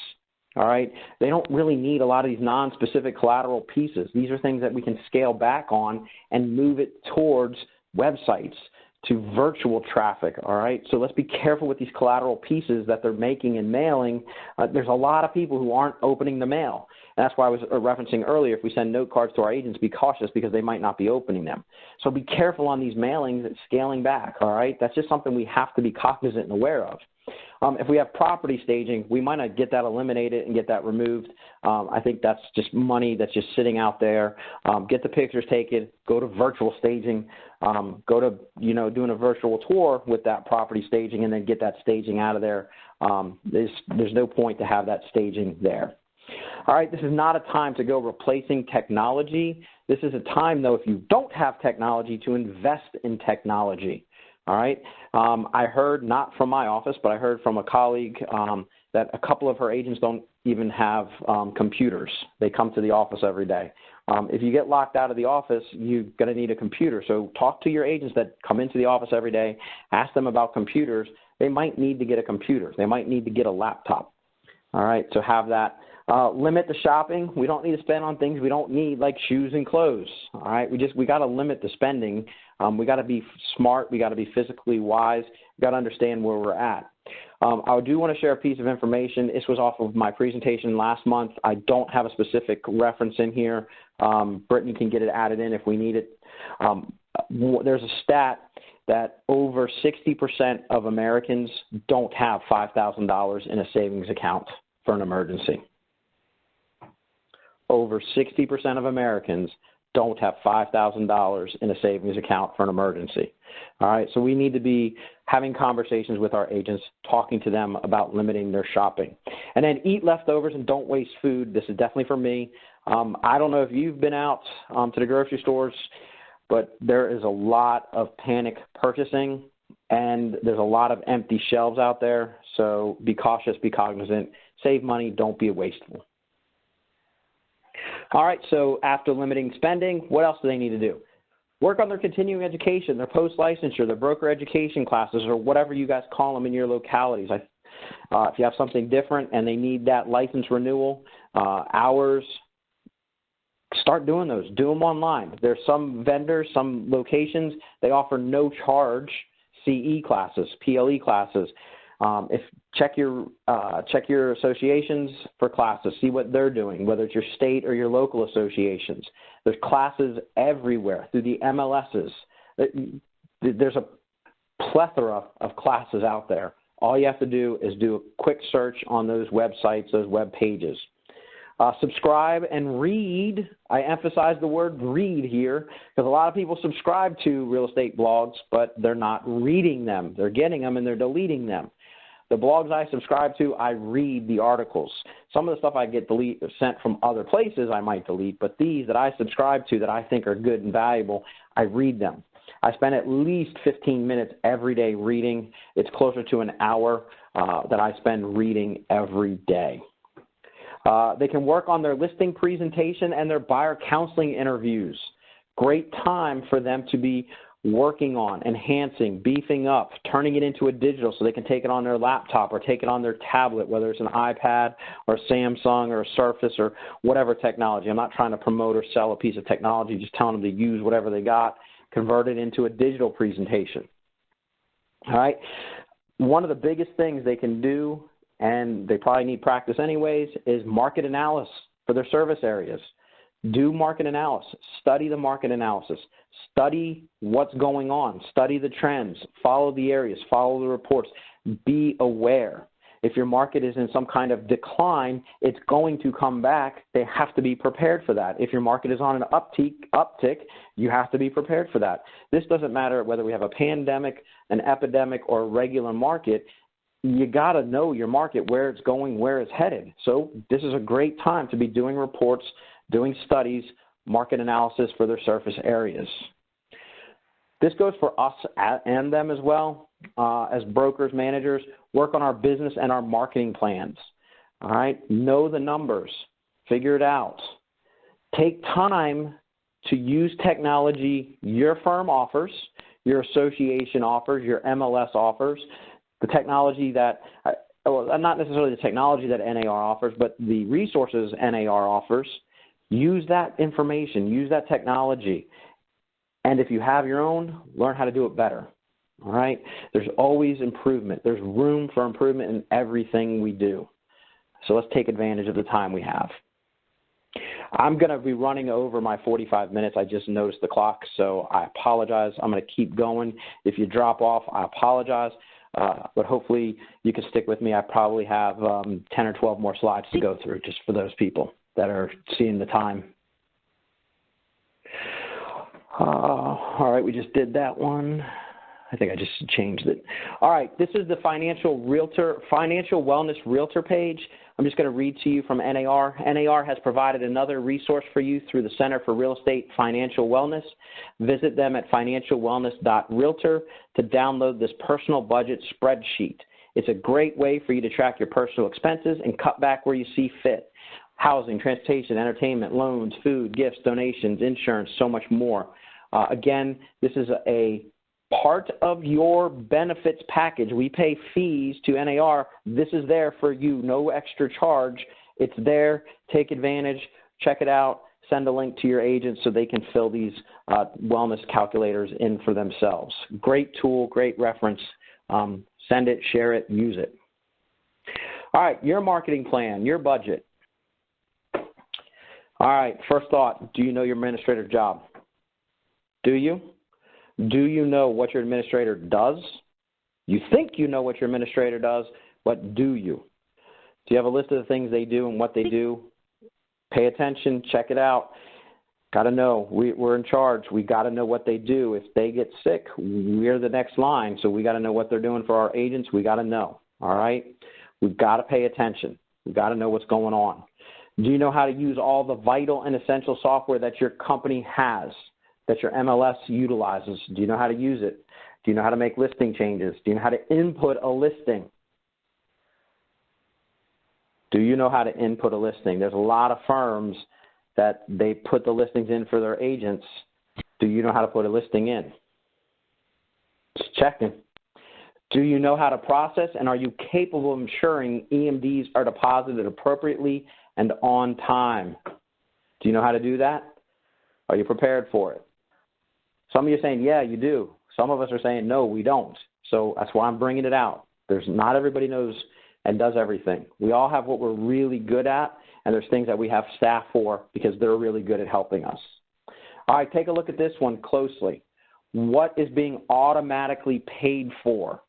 All right, they don't really need a lot of these non-specific collateral pieces. These are things that we can scale back on and move it towards websites, to virtual traffic, all right? So let's be careful with these collateral pieces that they're making and mailing. There's a lot of people who aren't opening the mail. And that's why I was referencing earlier, if we send note cards to our agents, be cautious because they might not be opening them. So be careful on these mailings and scaling back, all right? That's just something we have to be cognizant and aware of. If we have property staging, we might not get that eliminated and get that removed. I think that's just money that's just sitting out there. Get the pictures taken, go to virtual staging, go to, doing a virtual tour with that property staging and then get that staging out of there. There's no point to have that staging there. All right, this is not a time to go replacing technology. This is a time, though, if you don't have technology, to invest in technology. All right. I heard, not from my office, but I heard from a colleague that a couple of her agents don't even have computers. They come to the office every day. If you get locked out of the office, you're going to need a computer. So talk to your agents that come into the office every day. Ask them about computers. They might need to get a computer. They might need to get a laptop. All right. So have that. Limit the shopping. We don't need to spend on things we don't need, like shoes and clothes. All right, we got to limit the spending. We got to be smart. We got to be physically wise. We got to understand where we're at. I do want to share a piece of information. This was off of my presentation last month. I don't have a specific reference in here. Brittany can get it added in if we need it. There's a stat that over 60% of Americans don't have $5,000 in a savings account for an emergency. Over 60% of Americans don't have $5,000 in a savings account for an emergency. All right, so we need to be having conversations with our agents, talking to them about limiting their shopping. And then eat leftovers and don't waste food. This is definitely for me. I don't know if you've been out to the grocery stores, but there is a lot of panic purchasing, and there's a lot of empty shelves out there. So be cautious, be cognizant, save money, don't be wasteful. All right, so after limiting spending, what else do they need to do? Work on their continuing education, their post-licensure, their broker education classes, or whatever you guys call them in your localities. If you have something different and they need that license renewal, hours, start doing those. Do them online. There's some vendors, some locations, they offer no charge CE classes, PLE classes. Check your associations for classes, see what they're doing, whether it's your state or your local associations. There's classes everywhere through the MLSs. There's a plethora of classes out there. All you have to do is do a quick search on those websites, those web pages. Subscribe and read. I emphasize the word read here because a lot of people subscribe to real estate blogs, but they're not reading them. They're getting them and they're deleting them. The blogs I subscribe to, I read the articles. Some of the stuff I get sent from other places I might delete, but these that I subscribe to that I think are good and valuable, I read them. I spend at least 15 minutes every day reading. It's closer to an hour that I spend reading every day. They can work on their listing presentation and their buyer counseling interviews. Great time for them to be working on, enhancing, beefing up, turning it into a digital so they can take it on their laptop or take it on their tablet, whether it's an iPad or a Samsung or a Surface or whatever technology. I'm not trying to promote or sell a piece of technology, just telling them to use whatever they got, convert it into a digital presentation. All right? One of the biggest things they can do, and they probably need practice anyways, is market analysis for their service areas. Do market analysis. Study the market analysis. Study what's going on. Study the trends. Follow the areas. Follow the reports. Be aware. If your market is in some kind of decline, it's going to come back. They have to be prepared for that. If your market is on an uptick, you have to be prepared for that. This doesn't matter whether we have a pandemic, an epidemic, or a regular market. You got to know your market, where it's going, where it's headed. So this is a great time to be doing reports, doing studies, market analysis for their surface areas. This goes for us and them as well. As brokers, managers, work on our business and our marketing plans. All right, know the numbers, figure it out. Take time to use technology your firm offers, your association offers, your MLS offers, the technology that, not necessarily the technology that NAR offers, but the resources NAR offers. Use that information, use that technology. And if you have your own, learn how to do it better. all right? There's always improvement. There's room for improvement in everything we do. So let's take advantage of the time we have. I'm going to be running over my 45 minutes. I just noticed the clock, so I apologize. I'm going to keep going. If you drop off, I apologize, but hopefully you can stick with me. I probably have 10 or 12 more slides to go through just for those people that are seeing the time. All right, we just did that one. I think I just changed it. All right, this is the Financial Wellness Realtor page. I'm just going to read to you from NAR. NAR has provided another resource for you through the Center for Real Estate Financial Wellness. Visit them at financialwellnees.realtor to download this personal budget spreadsheet. It's a great way for you to track your personal expenses and cut back where you see fit. Housing, transportation, entertainment, loans, food, gifts, donations, insurance, so much more. Again, this is a part of your benefits package. We pay fees to NAR. This is there for you, no extra charge. It's there. Take advantage. Check it out. Send a link to your agent so they can fill these wellness calculators in for themselves. Great tool, great reference. Send it, share it, use it. All right, your marketing plan, your budget. All right, first thought, do you know your administrator's job? Do you? Do you know what your administrator does? You think you know what your administrator does, but do you? Do you have a list of the things they do and what they do? Pay attention, check it out. Got to know. We're in charge. We got to know what they do. If they get sick, we're the next line, so we got to know what they're doing for our agents. We got to know, all right? We've got to pay attention. We've got to know what's going on. Do you know how to use all the vital and essential software that your company has, that your MLS utilizes? Do you know how to use it? Do you know how to make listing changes? Do you know how to input a listing? Do you know how to input a listing? There's a lot of firms that they put the listings in for their agents. Do you know how to put a listing in? Just checking. Do you know how to process, and are you capable of ensuring EMDs are deposited appropriately and on time? Do you know how to do that? Are you prepared for it? Some of you are saying, yeah, you do. Some of us are saying, no, we don't. So that's why I'm bringing it out. Not everybody knows and does everything. We all have what we're really good at, and there's things that we have staff for because they're really good at helping us. All right, take a look at this one closely. What is being automatically paid for?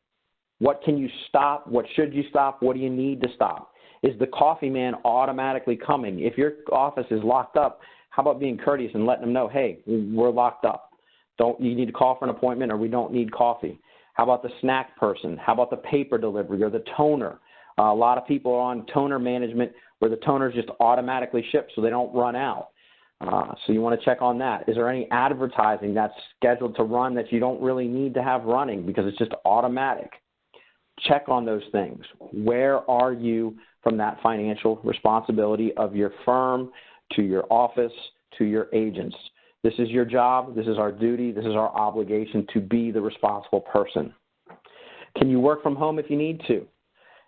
What can you stop? What should you stop? What do you need to stop? Is the coffee man automatically coming? If your office is locked up, how about being courteous and letting them know, hey, we're locked up. You need to call for an appointment, or we don't need coffee. How about the snack person? How about the paper delivery or the toner? A lot of people are on toner management where the toners just automatically ship so they don't run out. So you want to check on that. Is there any advertising that's scheduled to run that you don't really need to have running because it's just automatic? Check on those things. Where are you from that financial responsibility of your firm to your office to your agents? This is your job. This is our duty. This is our obligation to be the responsible person. Can you work from home if you need to?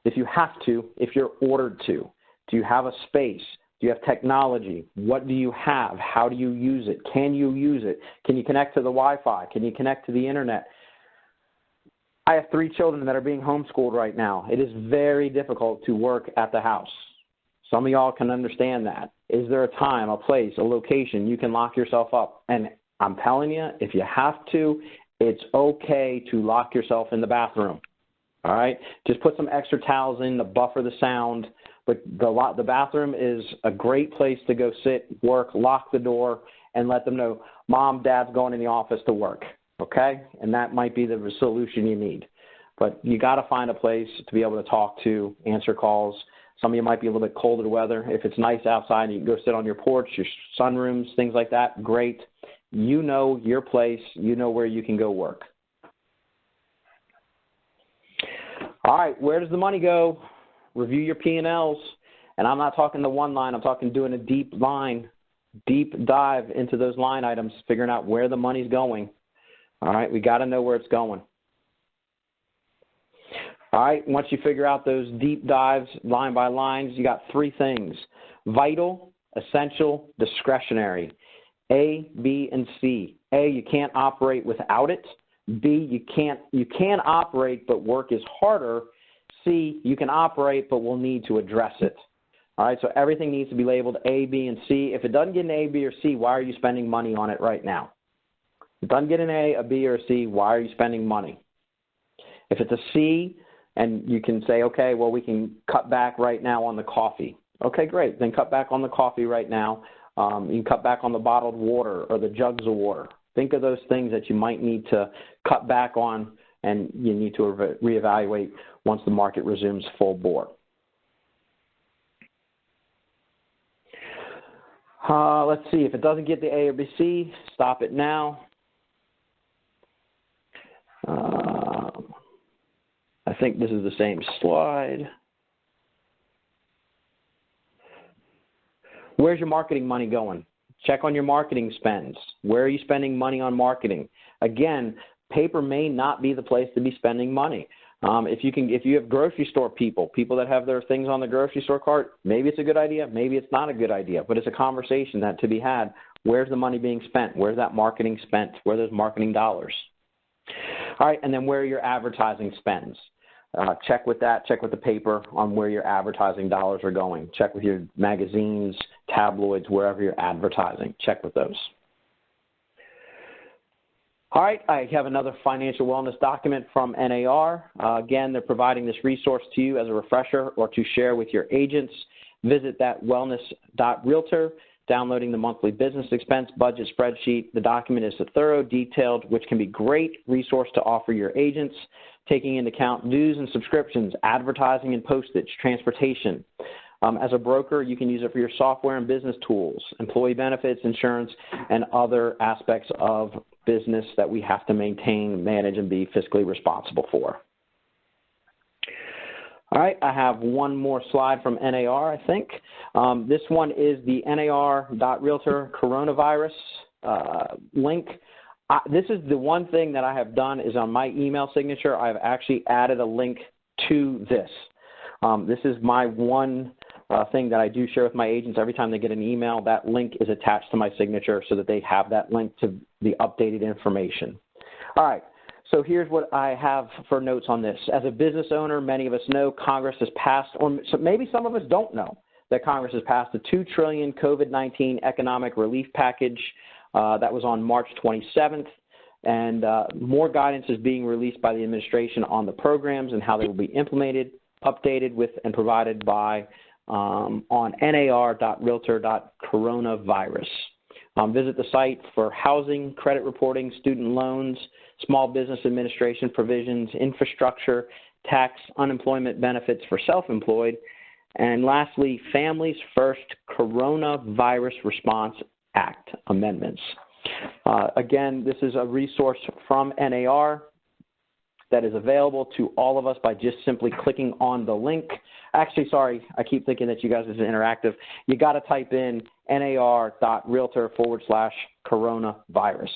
If you have to, if you're ordered to? Do you have a space? Do you have technology? What do you have? How do you use it? Can you use it? Can you connect to the Wi-Fi? Can you connect to the internet? I have 3 children that are being homeschooled right now. It is very difficult to work at the house. Some of y'all can understand that. Is there a time, a place, a location you can lock yourself up? And I'm telling you, if you have to, it's okay to lock yourself in the bathroom. All right? Just put some extra towels in to buffer the sound. But the bathroom is a great place to go sit, work, lock the door, and let them know, Mom, Dad's going in the office to work. Okay? And that might be the solution you need. But you got to find a place to be able to talk to, answer calls. Some of you might be a little bit colder weather. If it's nice outside and you can go sit on your porch, your sunrooms, things like that, great. You know your place. You know where you can go work. All right, where does the money go? Review your P&Ls. And I'm not talking the one line. I'm talking doing a deep dive into those line items, figuring out where the money's going. All right, we got to know where it's going. All right, once you figure out those deep dives, line by lines, you got 3 things: vital, essential, discretionary. A, B, and C. A, you can't operate without it. B, you can operate, but work is harder. C, you can operate, but we'll need to address it. All right, so everything needs to be labeled A, B, and C. If it doesn't get an A, B, or C, why are you spending money on it right now? If it doesn't get an A, a B, or a C, why are you spending money? If it's a C, and you can say, okay, well, we can cut back right now on the coffee. Okay, great. Then cut back on the coffee right now. You can cut back on the bottled water or the jugs of water. Think of those things that you might need to cut back on, and you need to reevaluate once the market resumes full bore. Let's see. If it doesn't get the A or B, C, stop it now. I think this is the same slide. Where's your marketing money going? Check on your marketing spends. Where are you spending money on marketing? Again, paper may not be the place to be spending money. If you have grocery store people that have their things on the grocery store cart, maybe it's a good idea, maybe it's not a good idea, but it's a conversation that to be had. Where's the money being spent? Where's that marketing spent? Where are those marketing dollars? All right, and then where are your advertising spends? Check with that. Check with the paper on where your advertising dollars are going. Check with your magazines, tabloids, wherever you're advertising. Check with those. All right, I have another financial wellness document from NAR. Again, they're providing this resource to you as a refresher or to share with your agents. Visit that wellness.realtor, downloading the monthly business expense budget spreadsheet. The document is thorough, detailed, which can be a great resource to offer your agents, taking into account dues and subscriptions, advertising and postage, transportation. As a broker, you can use it for your software and business tools, employee benefits, insurance, and other aspects of business that we have to maintain, manage, and be fiscally responsible for. All right, I have one more slide from NAR, I think. This one is the NAR.realtor coronavirus link. This is the one thing that I have done is on my email signature, I've actually added a link to this. This is my one thing that I do share with my agents. Every time they get an email, that link is attached to my signature so that they have that link to the updated information. All right, so here's what I have for notes on this. As a business owner, many of us know Congress has passed, or maybe some of us don't know, that Congress has passed a $2 trillion COVID-19 economic relief package that was on March 27th. And more guidance is being released by the administration on the programs and how they will be implemented, updated with, and provided by on nar.realtor.coronavirus. Visit the site for housing, credit reporting, student loans, small business administration provisions, infrastructure, tax, unemployment benefits for self-employed, and lastly, Families First Coronavirus Response Act amendments. Again, this is a resource from NAR that is available to all of us by just simply clicking on the link. Actually, sorry, I keep thinking that you guys is interactive. You got to type in nar.realtor/coronavirus.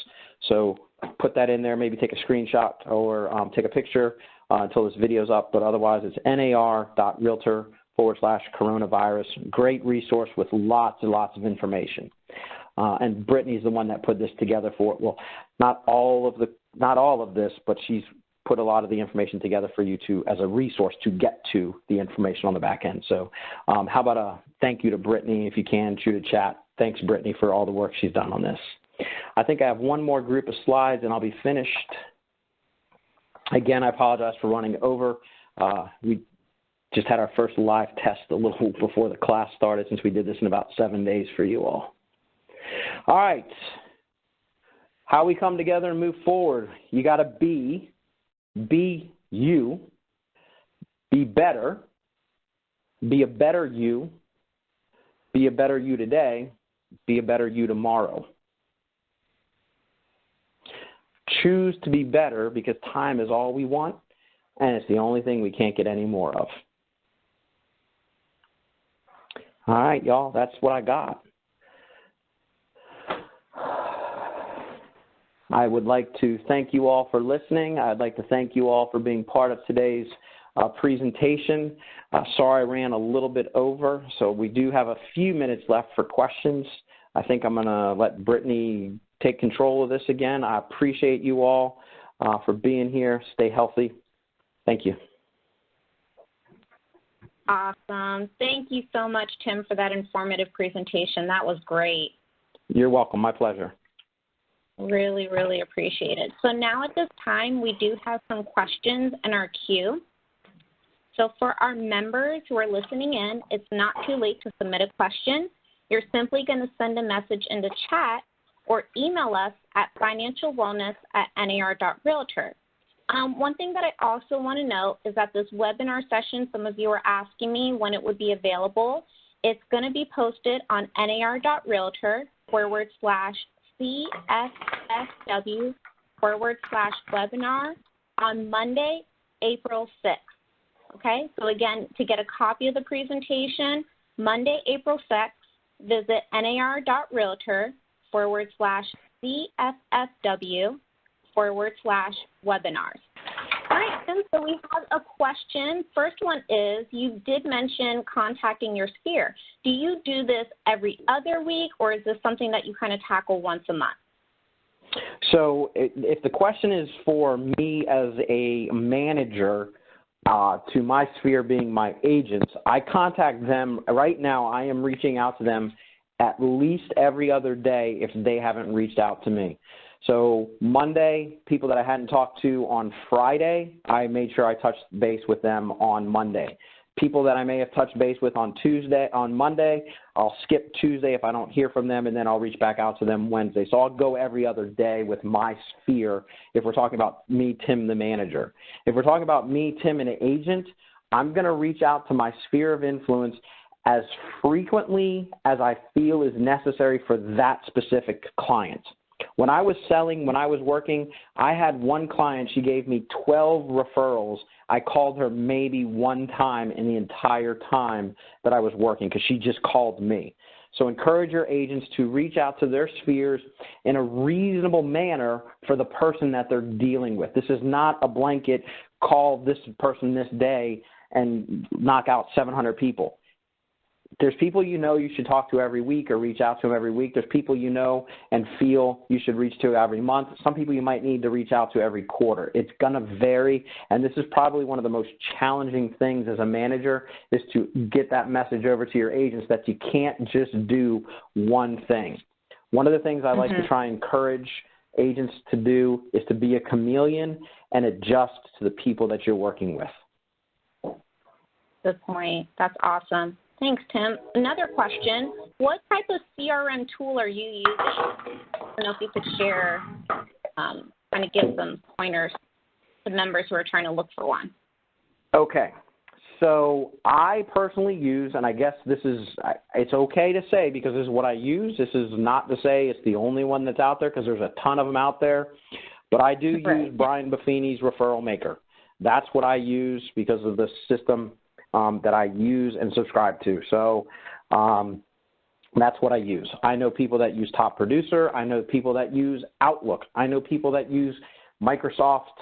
So put that in there, maybe take a screenshot or take a picture until this video's up, but otherwise it's nar.realtor/coronavirus. Great resource with lots and lots of information. And Brittany's the one that put this together for it. Well, not all of this, but she's put a lot of the information together for you to, as a resource to get to the information on the back end. So how about a thank you to Brittany, if you can, shoot a chat. Thanks, Brittany, for all the work she's done on this. I think I have one more group of slides and I'll be finished. Again, I apologize for running over. We just had our first live test a little before the class started, since we did this in about 7 days for you all. All right. How we come together and move forward. You got to be you, be better, be a better you today, be a better you tomorrow. Choose to be better, because time is all we want, and it's the only thing we can't get any more of. All right, y'all, that's what I got. I would like to thank you all for listening. I'd like to thank you all for being part of today's presentation. Sorry I ran a little bit over, so we do have a few minutes left for questions. I think I'm going to let Brittany take control of this again. I appreciate you all. for being here. Stay healthy. Thank you. Awesome. Thank you so much, Tim, for that informative presentation. That was great. You're welcome. My pleasure. Really, really appreciate it. So now at this time, we do have some questions in our queue. So for our members who are listening in, it's not too late to submit a question. You're simply going to send a message into chat or email us at financialwellness@nar.realtor. One thing that I also want to note is that this webinar session, some of you are asking me when it would be available. It's going to be posted on nar.realtor/CSSW/webinar on Monday, April 6th. Okay, so again, to get a copy of the presentation, Monday, April 6th, visit nar.realtor/CSSW/webinars. All right, Tim, so we have a question. First one is, you did mention contacting your sphere. Do you do this every other week, or is this something that you kind of tackle once a month? So if the question is for me as a manager, to my sphere being my agents, I contact them. Right now, I am reaching out to them at least every other day if they haven't reached out to me. So Monday, people that I hadn't talked to on Friday, I made sure I touched base with them on Monday. People that I may have touched base with on Monday, I'll skip Tuesday if I don't hear from them, and then I'll reach back out to them Wednesday. So I'll go every other day with my sphere if we're talking about me, Tim, the manager. If we're talking about me, Tim, an agent, I'm going to reach out to my sphere of influence as frequently as I feel is necessary for that specific client. When I was selling, when I was working, I had one client, she gave me 12 referrals. I called her maybe one time in the entire time that I was working because she just called me. So encourage your agents to reach out to their spheres in a reasonable manner for the person that they're dealing with. This is not a blanket call this person this day and knock out 700 people. There's people you know you should talk to every week or reach out to them every week. There's people you know and feel you should reach to every month. Some people you might need to reach out to every quarter. It's going to vary, and this is probably one of the most challenging things as a manager is to get that message over to your agents that you can't just do one thing. One of the things I like to try and encourage agents to do is to be a chameleon and adjust to the people that you're working with. Good point. That's awesome. Thanks, Tim. Another question, what type of CRM tool are you using? I don't know if you could share, kind of give some pointers to members who are trying to look for one. Okay. So I personally use, and I guess this is, it's okay to say because this is what I use. This is not to say it's the only one that's out there because there's a ton of them out there. But I do use Brian Buffini's Referral Maker. That's what I use because of the system that I use and subscribe to. So that's what I use. I know people that use Top Producer. I know people that use Outlook. I know people that use Microsoft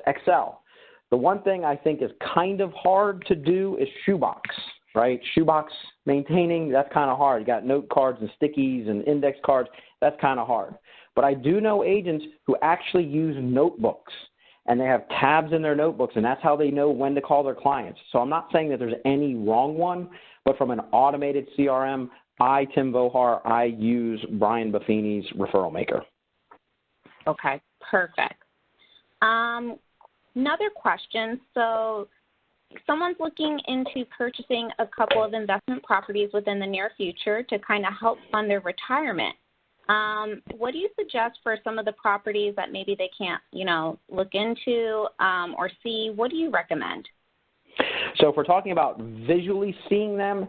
Excel. The one thing I think is kind of hard to do is Shoebox, right? Shoebox maintaining, that's kind of hard. You got note cards and stickies and index cards. That's kind of hard. But I do know agents who actually use notebooks, and they have tabs in their notebooks, and that's how they know when to call their clients. So I'm not saying that there's any wrong one, but from an automated CRM, Tim Vohar, I use Brian Buffini's Referral Maker. Okay, perfect. Another question. So someone's looking into purchasing a couple of investment properties within the near future to kind of help fund their retirement. What do you suggest for some of the properties that maybe they can't, look into or see? What do you recommend? So if we're talking about visually seeing them,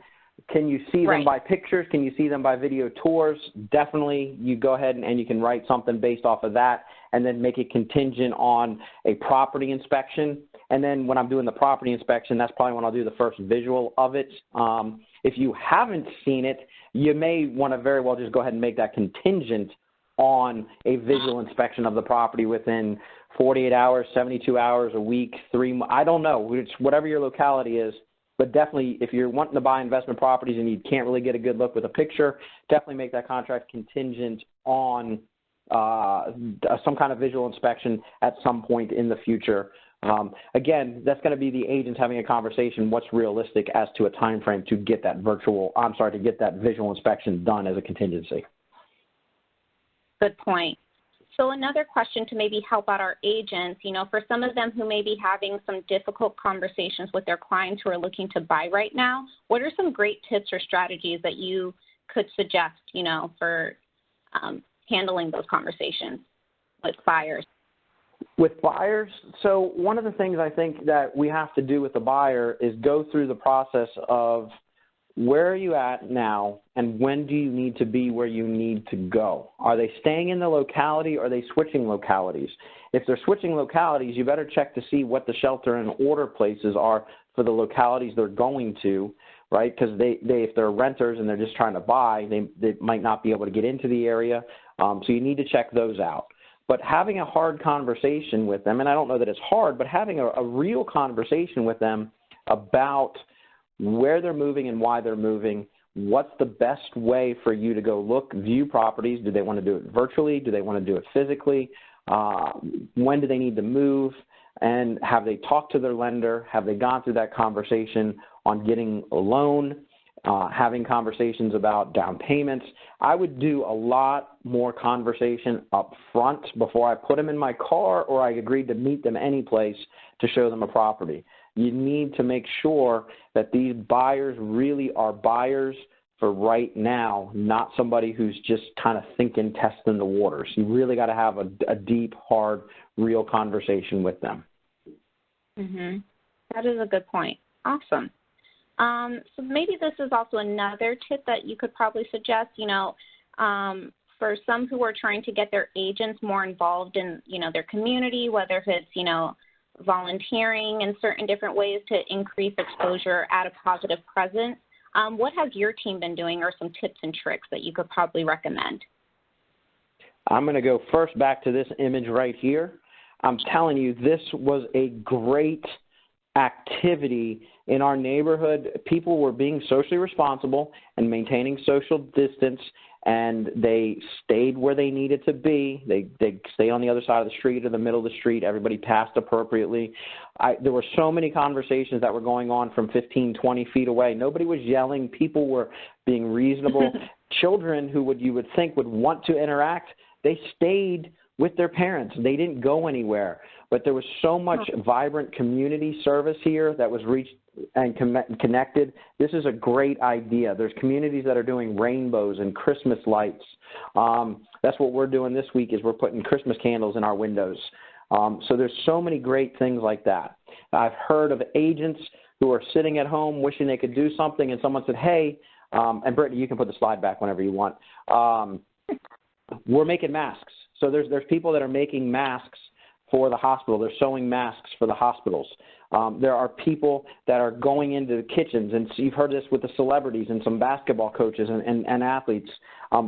can you see them by pictures? Can you see them by video tours? Definitely, you go ahead and you can write something based off of that and then make it contingent on a property inspection. And then when I'm doing the property inspection, that's probably when I'll do the first visual of it. If you haven't seen it, you may want to very well just go ahead and make that contingent on a visual inspection of the property within 48 hours, 72 hours, a week, 3 months. I don't know. It's whatever your locality is. But definitely, if you're wanting to buy investment properties and you can't really get a good look with a picture, definitely make that contract contingent on some kind of visual inspection at some point in the future. Again, that's going to be the agents having a conversation. What's realistic as to a time frame to get that to get that visual inspection done as a contingency. Good point. So another question to maybe help out our agents, for some of them who may be having some difficult conversations with their clients who are looking to buy right now, what are some great tips or strategies that you could suggest, for handling those conversations with buyers? With buyers, so one of the things I think that we have to do with the buyer is go through the process of where are you at now and when do you need to be where you need to go? Are they staying in the locality or are they switching localities? If they're switching localities, you better check to see what the shelter and order places are for the localities they're going to, right? Because if they're renters and they're just trying to buy, they might not be able to get into the area. So you need to check those out. But having a hard conversation with them, and I don't know that it's hard, but having a real conversation with them about where they're moving and why they're moving, what's the best way for you to go view properties? Do they want to do it virtually? Do they want to do it physically? When do they need to move? And have they talked to their lender? Have they gone through that conversation on getting a loan? Having conversations about down payments. I would do a lot more conversation up front before I put them in my car or I agreed to meet them any place to show them a property. You need to make sure that these buyers really are buyers for right now, not somebody who's just kind of testing the waters. You really got to have a deep, hard, real conversation with them. Mm-hmm. That is a good point. Awesome. So maybe this is also another tip that you could probably suggest, for some who are trying to get their agents more involved in, their community, whether it's, volunteering in certain different ways to increase exposure at a positive presence. What has your team been doing or some tips and tricks that you could probably recommend? I'm going to go first back to this image right here. I'm telling you, this was a great activity in our neighborhood. People were being socially responsible and maintaining social distance, and they stayed where they needed to be. They stay on the other side of the street or the middle of the street. Everybody passed appropriately. There were so many conversations that were going on from 15, 20 feet away. Nobody was yelling. People were being reasonable. Children who you would think would want to interact, they stayed with their parents. They didn't go anywhere. But there was so much vibrant community service here that was reached and connected. This is a great idea. There's communities that are doing rainbows and Christmas lights. That's what we're doing this week is we're putting Christmas candles in our windows. So there's so many great things like that. I've heard of agents who are sitting at home wishing they could do something, and someone said, hey, and Brittany, you can put the slide back whenever you want. We're making masks. So there's people that are making masks for the hospital. They're sewing masks for the hospitals. There are people that are going into the kitchens, and you've heard this with the celebrities and some basketball coaches and athletes.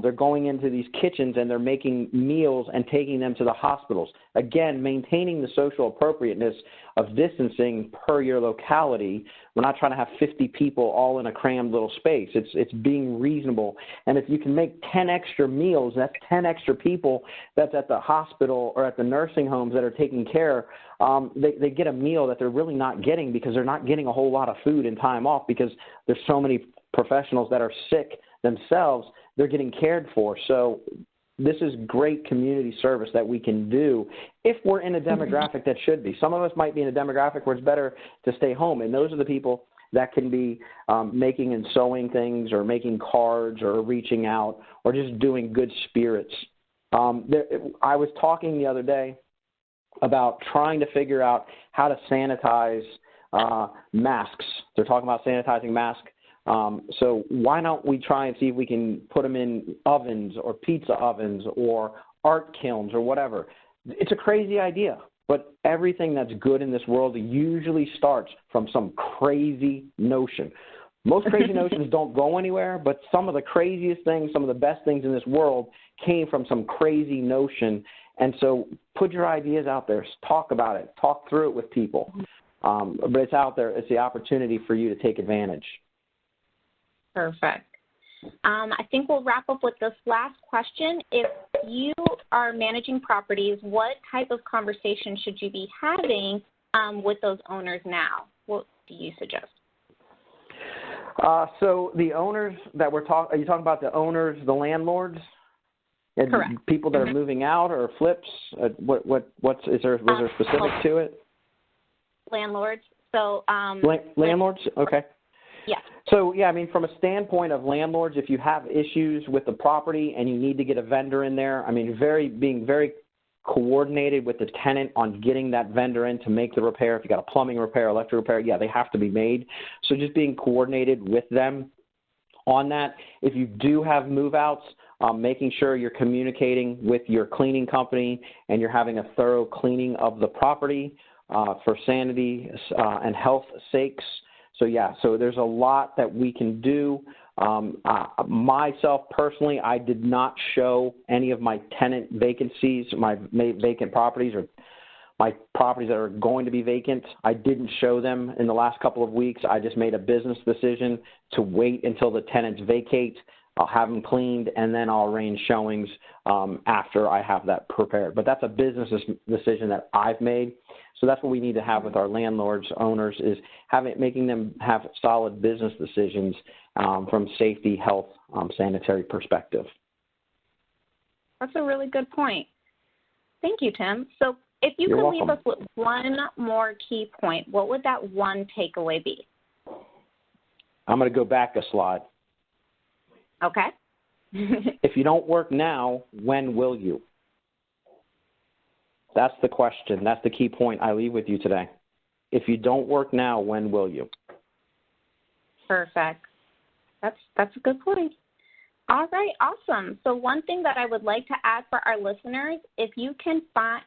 They're going into these kitchens and they're making meals and taking them to the hospitals. Again, maintaining the social appropriateness of distancing per your locality. We're not trying to have 50 people all in a crammed little space. It's being reasonable. And if you can make 10 extra meals, that's 10 extra people that's at the hospital or at the nursing homes that are taking care. They get a meal that they're really not getting because they're not getting a whole lot of food and time off because there's so many professionals that are sick themselves. They're getting cared for. So this is great community service that we can do if we're in a demographic that should be. Some of us might be in a demographic where it's better to stay home, and those are the people that can be making and sewing things or making cards or reaching out or just doing good spirits. I was talking the other day about trying to figure out how to sanitize masks. They're talking about sanitizing masks. So why don't we try and see if we can put them in ovens or pizza ovens or art kilns or whatever. It's a crazy idea, but everything that's good in this world usually starts from some crazy notion. Most crazy notions don't go anywhere, but some of the craziest things, some of the best things in this world came from some crazy notion. And so put your ideas out there, talk about it, talk through it with people. But it's out there. It's the opportunity for you to take advantage. Perfect. I think we'll wrap up with this last question. If you are managing properties, what type of conversation should you be having with those owners now? What do you suggest? So the owners that we're talking, are you talking about the owners, the landlords? And correct. People that are moving out or flips? Was there specific to it? Landlords. So landlords? Okay. Yeah. So, yeah, I mean, from a standpoint of landlords, if you have issues with the property and you need to get a vendor in there, I mean, being very coordinated with the tenant on getting that vendor in to make the repair. If you got a plumbing repair, electric repair, yeah, they have to be made. So just being coordinated with them on that. If you do have move-outs, making sure you're communicating with your cleaning company and you're having a thorough cleaning of the property for sanity and health sakes. So, yeah, so there's a lot that we can do. Myself, personally, I did not show any of my tenant vacancies, my vacant properties or my properties that are going to be vacant. I didn't show them in the last couple of weeks. I just made a business decision to wait until the tenants vacate. I'll have them cleaned, and then I'll arrange showings after I have that prepared. But that's a business decision that I've made. So that's what we need to have with our landlords, owners, is making them have solid business decisions from safety, health, sanitary perspective. That's a really good point. Thank you, Tim. So if you could leave us with one more key point, what would that one takeaway be? I'm going to go back a slide. Okay. If you don't work now, when will you? That's the question. That's the key point I leave with you today. If you don't work now, when will you? Perfect. That's a good point. All right, awesome. So one thing that I would like to add for our listeners, if you can find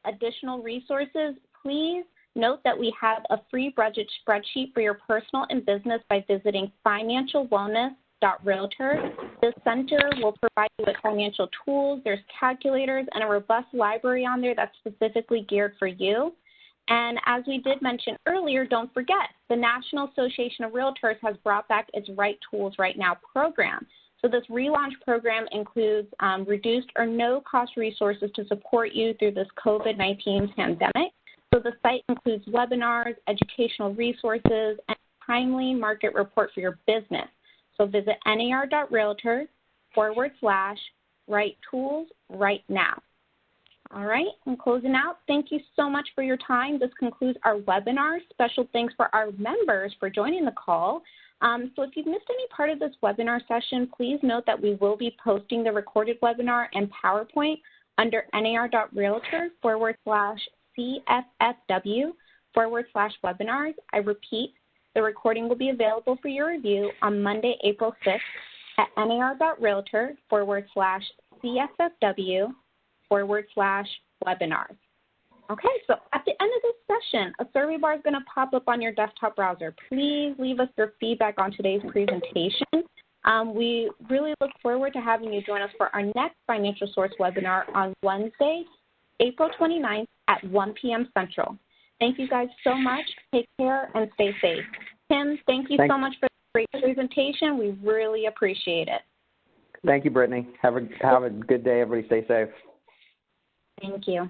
additional resources, please note that we have a free budget spreadsheet for your personal and business by visiting financialwellnees.realtor. This center will provide you with financial tools. There's calculators and a robust library on there that's specifically geared for you. And as we did mention earlier, don't forget, the National Association of Realtors has brought back its Right Tools Right Now program. So this relaunch program includes reduced or no-cost resources to support you through this COVID-19 pandemic. So the site includes webinars, educational resources, and a timely market report for your business. So visit nar.realtor/Right Tools Right Now. All right, I'm closing out. Thank you so much for your time. This concludes our webinar. Special thanks for our members for joining the call. So if you've missed any part of this webinar session, please note that we will be posting the recorded webinar and PowerPoint under nar.realtor/CFFW/webinars. I repeat, the recording will be available for your review on Monday, April 6th at nar.realtor/CFFW/webinars. Okay, so at the end of this session, a survey bar is going to pop up on your desktop browser. Please leave us your feedback on today's presentation. We really look forward to having you join us for our next Financial Source webinar on Wednesday, April 29th at 1 p.m. Central. Thank you guys so much. Take care and stay safe. Tim, thank you so much for the great presentation. We really appreciate it. Thank you, Brittany. Have a good day. Everybody stay safe. Thank you.